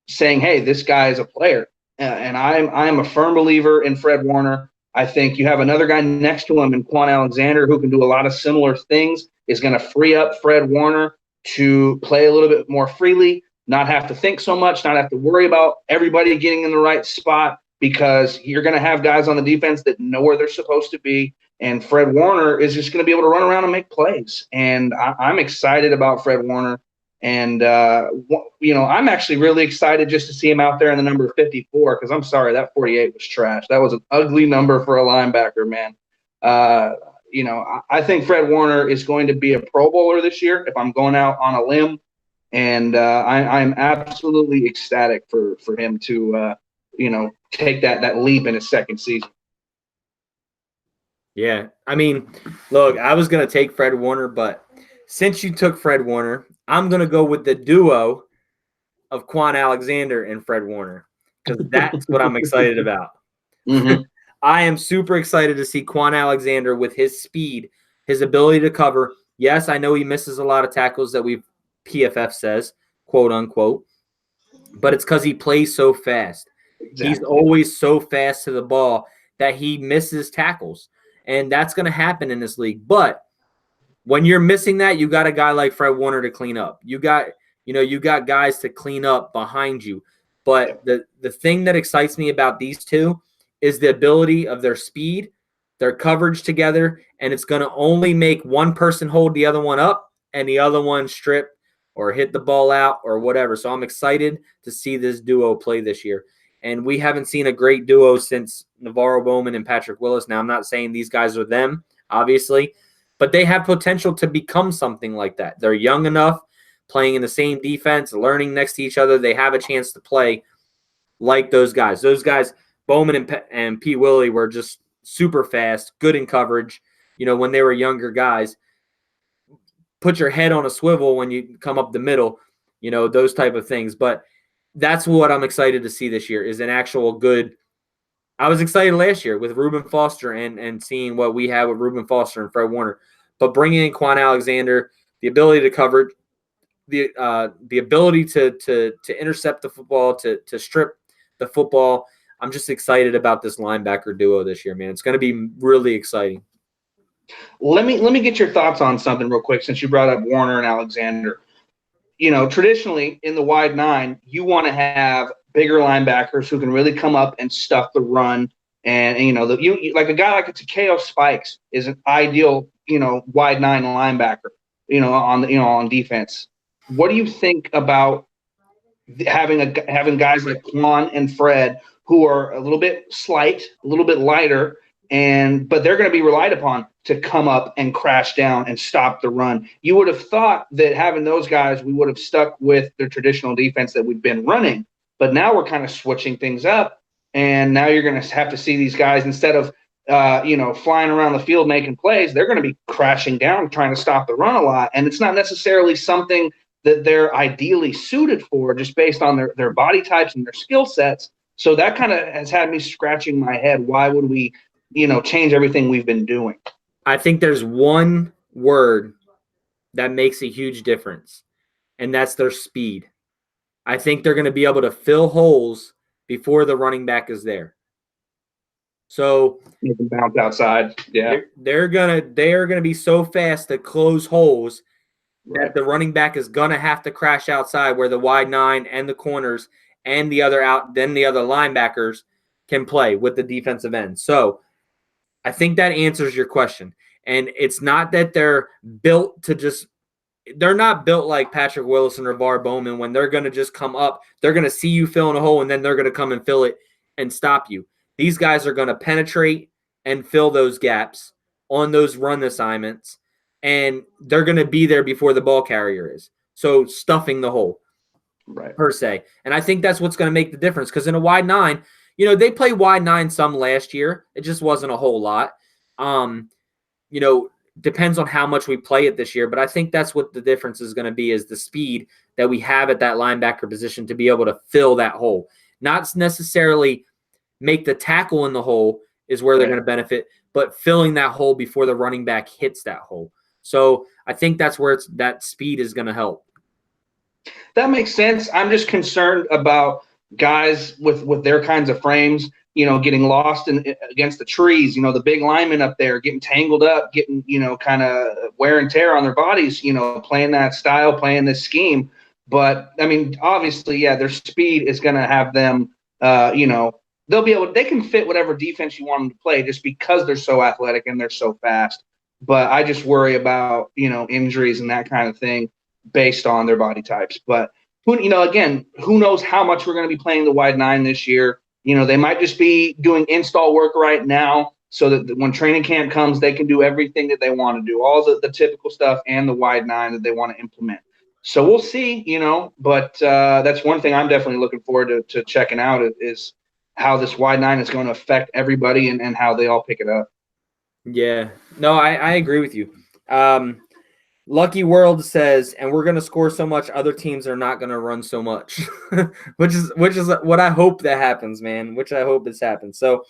saying, hey, this guy is a player. And I'm a firm believer in Fred Warner. I think you have another guy next to him in Quan Alexander who can do a lot of similar things, is going to free up Fred Warner to play a little bit more freely, not have to think so much, not have to worry about everybody getting in the right spot, because you're going to have guys on the defense that know where they're supposed to be. And Fred Warner is just going to be able to run around and make plays. And I'm excited about Fred Warner. And, I'm actually really excited just to see him out there in the number 54, because I'm sorry, that 48 was trash. That was an ugly number for a linebacker, man. I think Fred Warner is going to be a Pro Bowler this year, if I'm going out on a limb. And I'm absolutely ecstatic for him to, take that leap in his second season. Yeah. I mean, look, I was going to take Fred Warner, but since you took Fred Warner, I'm going to go with the duo of Quan Alexander and Fred Warner, because that's what I'm excited about. Mm-hmm. I am super excited to see Quan Alexander with his speed, his ability to cover. Yes, I know he misses a lot of tackles that PFF says, quote unquote, but it's because he plays so fast. Exactly. He's always so fast to the ball that he misses tackles, and that's going to happen in this league. But when you're missing that, you got a guy like Fred Warner to clean up. You got guys to clean up behind you. But the thing that excites me about these two is the ability of their speed, their coverage together, and it's going to only make one person hold the other one up and the other one strip or hit the ball out or whatever. So I'm excited to see this duo play this year. And we haven't seen a great duo since Navarro Bowman and Patrick Willis. Now, I'm not saying these guys are them, obviously, but they have potential to become something like that. They're young enough, playing in the same defense, learning next to each other. They have a chance to play like those guys. Those guys, Bowman and Pete Willie, were just super fast, good in coverage, when they were younger guys. Put your head on a swivel when you come up the middle, those type of things. But that's what I'm excited to see this year, is an actual good – I was excited last year with Reuben Foster and seeing what we had with Reuben Foster and Fred Warner. But bringing in Quan Alexander, the ability to cover, the ability to intercept the football, to strip the football, I'm just excited about this linebacker duo this year, man. It's going to be really exciting. Let me get your thoughts on something real quick, since you brought up Warner and Alexander. Traditionally in the wide nine, you want to have bigger linebackers who can really come up and stuff the run. And like a guy like a Takeo Spikes is an ideal, wide nine linebacker, on defense. What do you think about having guys like Quan and Fred, who are a little bit slight, a little bit lighter, but they're going to be relied upon to come up and crash down and stop the run? You would have thought that having those guys, we would have stuck with the traditional defense that we've been running. But now we're kind of switching things up, and now you're going to have to see these guys, instead of flying around the field making plays, they're going to be crashing down trying to stop the run a lot. And it's not necessarily something that they're ideally suited for, just based on their body types and their skill sets. So that kind of has had me scratching my head. Why would we change everything we've been doing? I think there's one word that makes a huge difference, and that's their speed. I think they're going to be able to fill holes before the running back is there. So you can bounce outside. Yeah, they are gonna be so fast to close holes that the running back is gonna have to crash outside where the wide nine and the corners and the other linebackers can play with the defensive end. So I think that answers your question. And it's not that they're built to just they're not built like Patrick Willis and Ravar Bowman when they're going to just come up. They're going to see you filling a hole, and then they're going to come and fill it and stop you. These guys are going to penetrate and fill those gaps on those run assignments, and they're going to be there before the ball carrier is. So stuffing the hole, per se. And I think that's what's going to make the difference because in a wide nine, they played wide nine some last year. It just wasn't a whole lot. Depends on how much we play it this year, but I think that's what the difference is going to be is the speed that we have at that linebacker position to be able to fill that hole. Not necessarily make the tackle in the hole is where they're going to benefit, but filling that hole before the running back hits that hole. So I think that's where that speed is going to help. That makes sense. I'm just concerned about guys with their kinds of frames, getting lost against the trees, the big linemen up there getting tangled up, getting, kind of wear and tear on their bodies, playing that style, playing this scheme. But I mean, obviously, their speed is going to have them, they can fit whatever defense you want them to play just because they're so athletic and they're so fast. But I just worry about, injuries and that kind of thing based on their body types. But again, who knows how much we're going to be playing the wide nine this year. They might just be doing install work right now so that when training camp comes, they can do everything that they want to do, all the typical stuff and the wide nine that they want to implement. So we'll see, but that's one thing I'm definitely looking forward to checking out is how this wide nine is going to affect everybody and how they all pick it up. Yeah, no, I agree with you. Lucky World says, and we're going to score so much, other teams are not going to run so much, which is what I hope that happens, man. Which I hope this happens. So,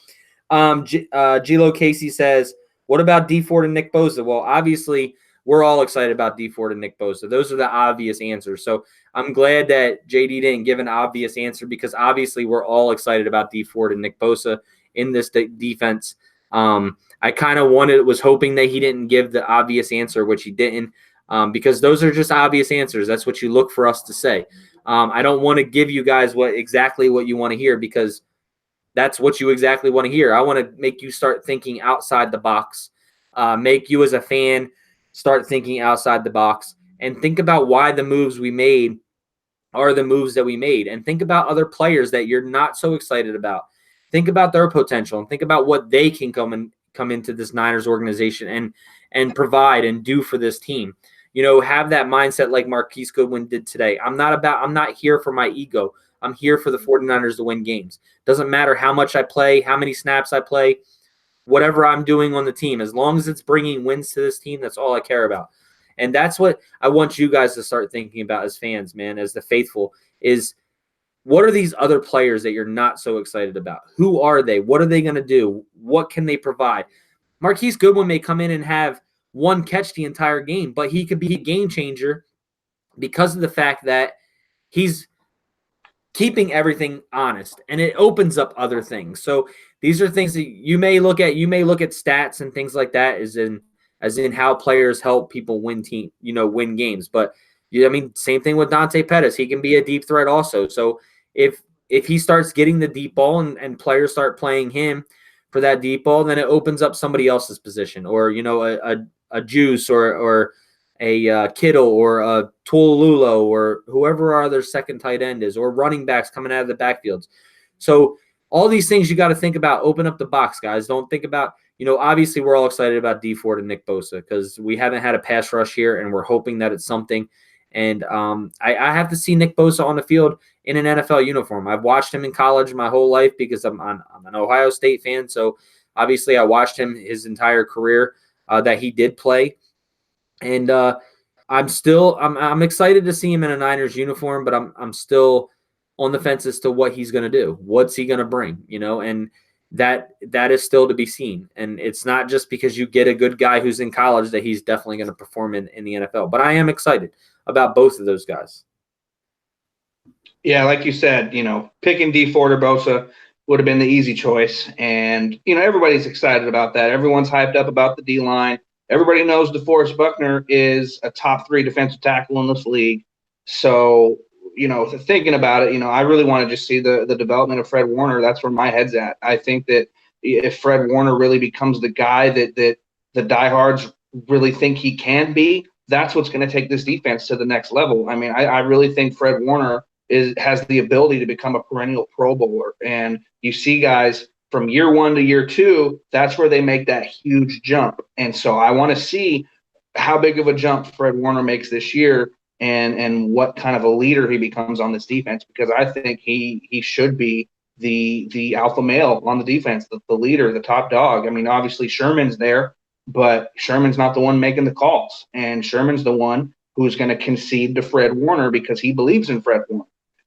G-Lo Casey says, what about D Ford and Nick Bosa? Well, obviously, we're all excited about D Ford and Nick Bosa. Those are the obvious answers. So I'm glad that JD didn't give an obvious answer because obviously we're all excited about D Ford and Nick Bosa in this defense. I kind of was hoping that he didn't give the obvious answer, which he didn't. Because those are just obvious answers. That's what you look for us to say. I don't want to give you guys exactly what you want to hear because that's what you exactly want to hear. I want to make you start thinking outside the box, make you as a fan start thinking outside the box and think about why the moves we made are the moves that we made and think about other players that you're not so excited about. Think about their potential and think about what they can come into this Niners organization and provide and do for this team. Have that mindset like Marquise Goodwin did today. I'm not here for my ego. I'm here for the 49ers to win games. Doesn't matter how much I play, how many snaps I play, whatever I'm doing on the team. As long as it's bringing wins to this team, that's all I care about. And that's what I want you guys to start thinking about as fans, man, as the faithful, is what are these other players that you're not so excited about? Who are they? What are they going to do? What can they provide? Marquise Goodwin may come in and have one catch the entire game, but he could be a game changer because of the fact that he's keeping everything honest and it opens up other things. So these are things that you may look at stats and things like that as in how players help people win games. But same thing with Dante Pettis. He can be a deep threat also. So if he starts getting the deep ball and players start playing him for that deep ball, then it opens up somebody else's position or, a Juice or a Kittle or a Tualulo or whoever our other second tight end is or running backs coming out of the backfields. So all these things you got to think about. Open up the box, guys. Don't think about, obviously we're all excited about D Ford and Nick Bosa because we haven't had a pass rush here and we're hoping that it's something. And I have to see Nick Bosa on the field in an NFL uniform. I've watched him in college my whole life because I'm an Ohio State fan. So obviously I watched him his entire career that he did play. And I'm excited to see him in a Niners uniform, but I'm still on the fence as to what he's going to do. What's he going to bring? And that is still to be seen. And it's not just because you get a good guy who's in college that he's definitely going to perform in the NFL. But I am excited about both of those guys. Yeah, like you said, picking D Ford or Bosa would have been the easy choice. And, everybody's excited about that. Everyone's hyped up about the D line. Everybody knows DeForest Buckner is a top 3 defensive tackle in this league. So, thinking about it, I really want to just see the development of Fred Warner. That's where my head's at. I think that if Fred Warner really becomes the guy that the diehards really think he can be, that's what's going to take this defense to the next level. I mean, I really think Fred Warner has the ability to become a perennial Pro Bowler. And you see guys from year 1 to year 2, that's where they make that huge jump. And so I want to see how big of a jump Fred Warner makes this year and what kind of a leader he becomes on this defense, because I think he should be the alpha male on the defense, the leader, the top dog. I mean, obviously Sherman's there, but Sherman's not the one making the calls. And Sherman's the one who's going to concede to Fred Warner because he believes in Fred Warner.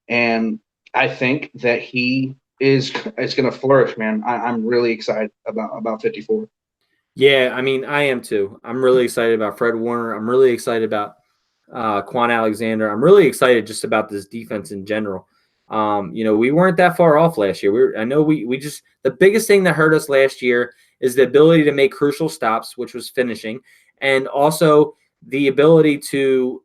And I think that he is going to flourish, man. I'm really excited about 54. Yeah, I mean, I am too. I'm really excited about Fred Warner. I'm really excited about Quan Alexander. I'm really excited just about this defense in general. We weren't that far off last year. I know we just – the biggest thing that hurt us last year is the ability to make crucial stops, which was finishing, and also the ability to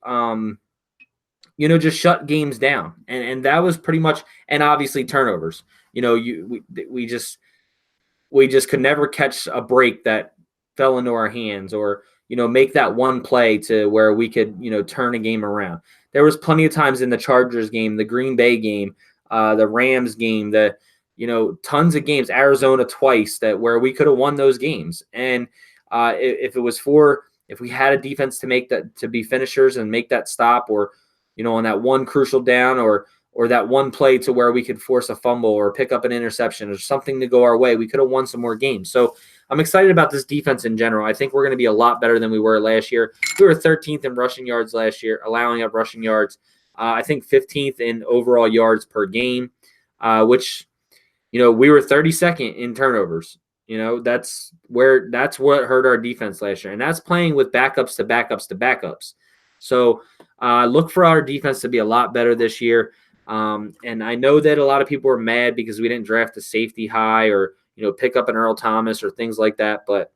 just shut games down. And that was pretty much – and obviously turnovers. We just could never catch a break that fell into our hands or, make that one play to where we could, turn a game around. There was plenty of times in the Chargers game, the Green Bay game, the Rams game, tons of games, Arizona twice, that where we could have won those games. And if we had a defense to make that, to be finishers and make that stop, or, on that one crucial down or that one play to where we could force a fumble or pick up an interception or something to go our way, we could have won some more games. So I'm excited about this defense in general. I think we're going to be a lot better than we were last year. We were 13th in rushing yards last year, allowing up rushing yards. I think 15th in overall yards per game, which, we were 32nd in turnovers. That's what hurt our defense last year. And that's playing with backups to backups to backups. So look for our defense to be a lot better this year. And I know that a lot of people are mad because we didn't draft a safety high or, pick up an Earl Thomas or things like that. But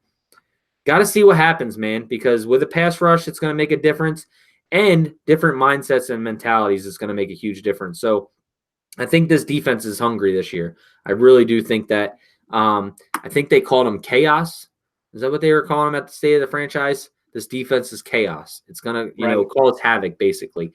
got to see what happens, man, because with a pass rush, it's going to make a difference, and different mindsets and mentalities is going to make a huge difference. So I think this defense is hungry this year. I really do think that. I think they called him chaos. Is that what they were calling him at the state of the franchise? This defense is chaos. It's going to, call it havoc, basically.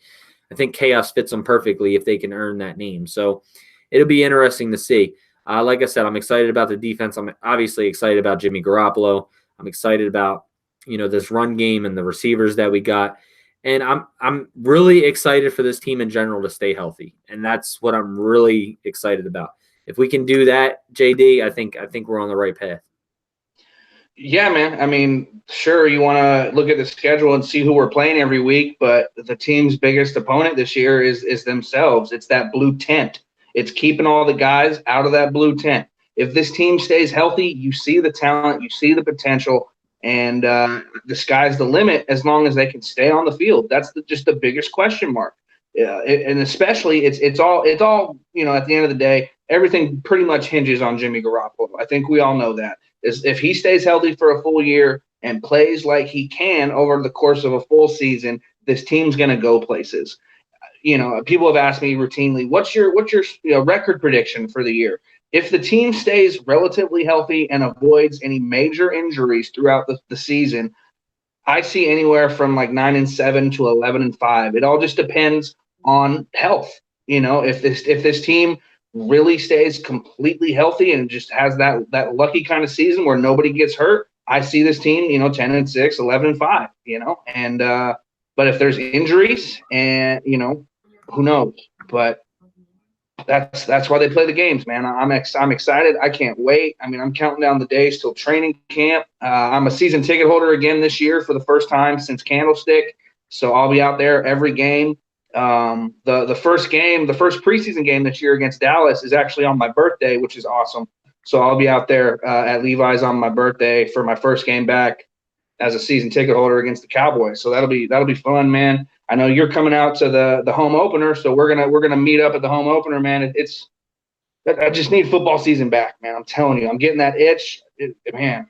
I think chaos fits them perfectly if they can earn that name. So it'll be interesting to see. Like I said, I'm excited about the defense. I'm obviously excited about Jimmy Garoppolo. I'm excited about, this run game and the receivers that we got. And I'm really excited for this team in general to stay healthy. And that's what I'm really excited about. If we can do that, JD, I think we're on the right path. Yeah, man. I mean, sure, you want to look at the schedule and see who we're playing every week, but the team's biggest opponent this year is themselves. It's that blue tent. It's keeping all the guys out of that blue tent. If this team stays healthy, you see the talent, you see the potential, and the sky's the limit as long as they can stay on the field. That's just the biggest question mark. And especially it's all at the end of the day, everything pretty much hinges on Jimmy Garoppolo. I think we all know that. If he stays healthy for a full year and plays like he can over the course of a full season, this team's going to go places. People have asked me routinely, what's your record prediction for the year? If the team stays relatively healthy and avoids any major injuries throughout the season, I see anywhere from like 9-7 to 11-5. It all just depends on health. If this team really stays completely healthy and just has that lucky kind of season where nobody gets hurt, I see this team, 10-6, 11-5, and but if there's injuries and, who knows, but that's why they play the games, man. I'm excited. I can't wait. I mean, I'm counting down the days till training camp. I'm a season ticket holder again this year for the first time since Candlestick. So I'll be out there every game. The first preseason game this year against Dallas is actually on my birthday, which is awesome. So I'll be out there at Levi's on my birthday for my first game back as a season ticket holder against the Cowboys. So that'll be fun, man. I know you're coming out to the home opener, so we're gonna meet up at the home opener, man. I just need football season back, man. I'm telling you, I'm getting that itch, man.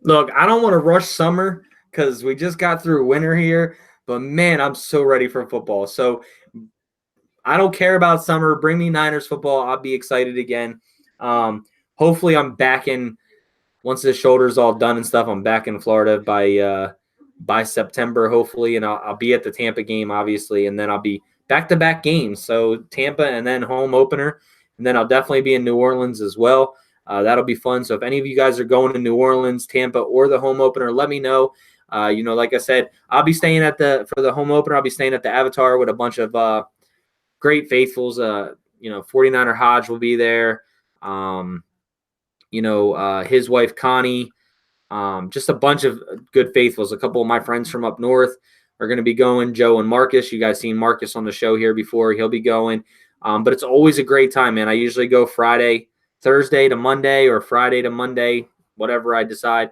Look, I don't want to rush summer because we just got through winter here, but man, I'm so ready for football. So I don't care about summer. Bring me Niners football. I'll be excited again. Hopefully, I'm back in once the shoulder's all done and stuff. I'm back in Florida by September, hopefully, and I'll be at the Tampa game, obviously, and then I'll be back-to-back games. So Tampa and then home opener, and then I'll definitely be in New Orleans as well. That'll be fun. So if any of you guys are going to New Orleans, Tampa, or the home opener, let me know. Like I said, I'll be staying for the home opener. I'll be staying at the Avatar with a bunch of great faithfuls. 49er Hodge will be there. His wife Connie. Just a bunch of good faithfuls. A couple of my friends from up north are going to be going. Joe and Marcus. You guys seen Marcus on the show here before. He'll be going. But it's always a great time, man. I usually go Thursday to Monday or Friday to Monday, whatever I decide.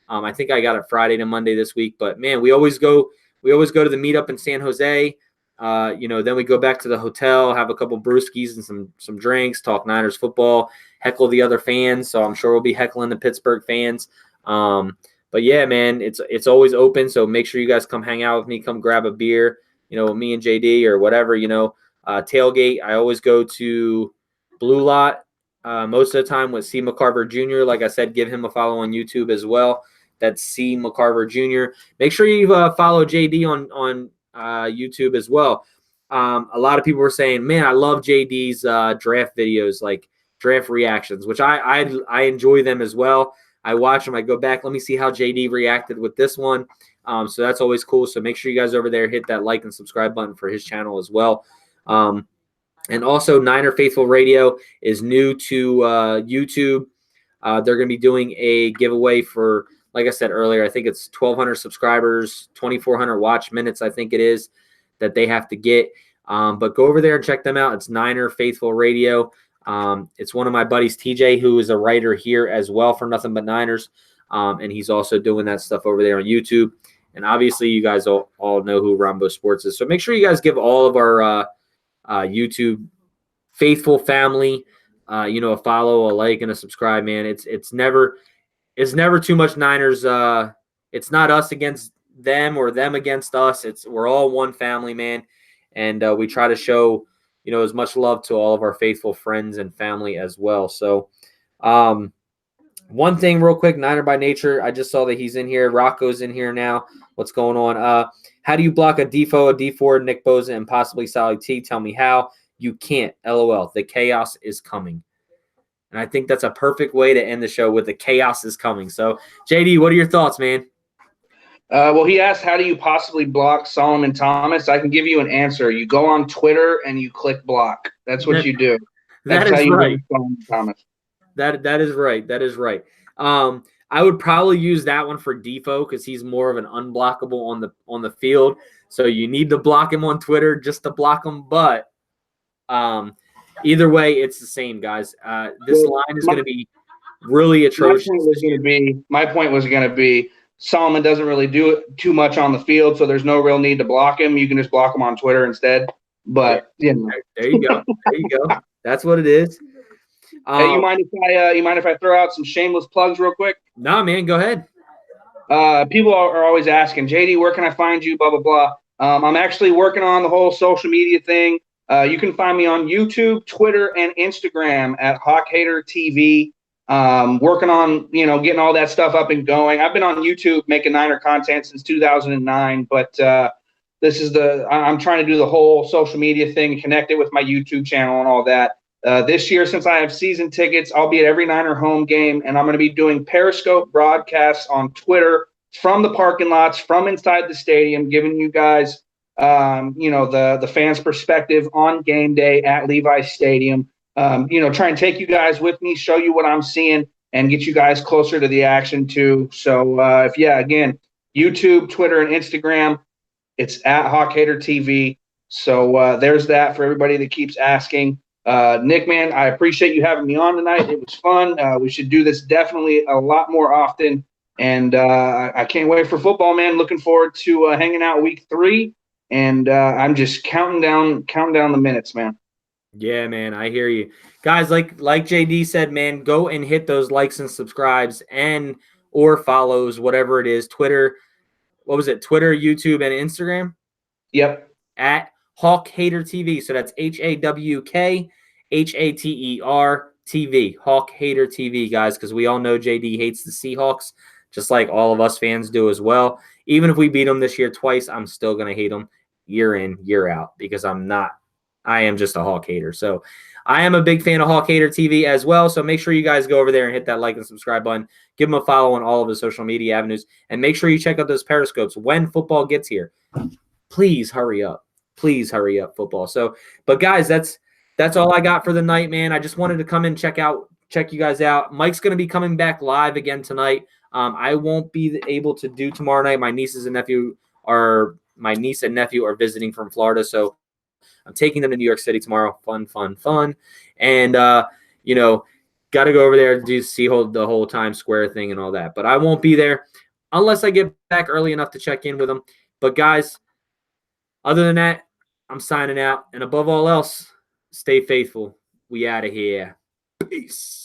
I think I got it Friday to Monday this week. But, man, we always go to the meetup in San Jose. Then we go back to the hotel, have a couple brewskis and some drinks, talk Niners football, heckle the other fans. So I'm sure we'll be heckling the Pittsburgh fans. But yeah, man, it's always open. So make sure you guys come hang out with me, come grab a beer, with me and JD or whatever, tailgate. I always go to Blue Lot, most of the time with C. McCarver Jr. Like I said, give him a follow on YouTube as well. That's C. McCarver Jr. Make sure you follow JD on YouTube as well. A lot of people were saying, man, I love JD's draft videos, like draft reactions, which I enjoy them as well. I watch them. I go back. Let me see how JD reacted with this one. So that's always cool. So make sure you guys over there hit that like and subscribe button for his channel as well. And also, Niner Faithful Radio is new to YouTube. They're going to be doing a giveaway for, like I said earlier, I think it's 1,200 subscribers, 2,400 watch minutes, I think it is, that they have to get. But go over there and check them out. It's Niner Faithful Radio. It's one of my buddies, TJ, who is a writer here as well for Nothing But Niners. And he's also doing that stuff over there on YouTube. And obviously, you guys all know who Rombo Sports is. So make sure you guys give all of our YouTube faithful family, a follow, a like, and a subscribe, man. It's never too much Niners. It's not us against them or them against us. We're all one family, man. And we try to show, as much love to all of our faithful friends and family as well. So one thing real quick, Niner by Nature, I just saw that he's in here. Rocco's in here now. What's going on? How do you block a Defoe, a D4, Nick Bosa, and possibly Sally T? Tell me how. You can't. LOL. The chaos is coming. And I think that's a perfect way to end the show with the chaos is coming. So, JD, what are your thoughts, man? Well, he asked, how do you possibly block Solomon Thomas? I can give you an answer. You go on Twitter and you click block. That's what you do. That's how you block Solomon Thomas. That is right. That is right. I would probably use that one for Defoe because he's more of an unblockable on the field. So you need to block him on Twitter just to block him. But either way, it's the same, guys. This line is going to be really atrocious. My point was going to be Solomon doesn't really do it too much on the field, so there's no real need to block him. You can just block him on Twitter instead. But there you go. There you go. That's what it is. Hey, you mind if I throw out some shameless plugs real quick? No, man, go ahead. People are always asking, JD, where can I find you? Blah blah blah. I'm actually working on the whole social media thing. You can find me on YouTube, Twitter, and Instagram at Hawk Hater TV. Working on getting all that stuff up and going. I've been on YouTube making Niner content since 2009, but I'm trying to do the whole social media thing, connect it with my YouTube channel and all that. This year, since I have season tickets, I'll be at every Niner home game, and I'm going to be doing Periscope broadcasts on Twitter from the parking lots, from inside the stadium, giving you guys, the fans' perspective on game day at Levi's Stadium. Try and take you guys with me, show you what I'm seeing, and get you guys closer to the action too. So, again, YouTube, Twitter, and Instagram, it's at Hawk Hater TV. So there's that for everybody that keeps asking. Nick, man, I appreciate you having me on tonight. It was fun. We should do this definitely a lot more often. And I can't wait for football, man. Looking forward to hanging out week 3. And I'm just counting down the minutes, man. Yeah, man, I hear you. Guys, like JD said, man, go and hit those likes and subscribes and or follows, whatever it is. Twitter, what was it? Twitter, YouTube, and Instagram Yep. at Hawk Hater TV. So that's HAWKHATER TV. Hawk Hater TV, guys, because we all know JD hates the Seahawks, just like all of us fans do as well. Even if we beat them this year twice, I'm still going to hate them year in, year out because I am just a Hawk hater. So I am a big fan of Hawk Hater TV as well. So make sure you guys go over there and hit that like and subscribe button. Give him a follow on all of his social media avenues. And make sure you check out those Periscopes when football gets here. Please hurry up. Please hurry up, football. So, but guys, that's all I got for the night, man. I just wanted to come and check you guys out. Mike's going to be coming back live again tonight. I won't be able to do tomorrow night. My niece and nephew are visiting from Florida, so I'm taking them to New York City tomorrow. Fun. And, got to go over there to see the whole Times Square thing and all that. But I won't be there unless I get back early enough to check in with them. But, guys, other than that, I'm signing out. And above all else, stay faithful. We out of here. Peace.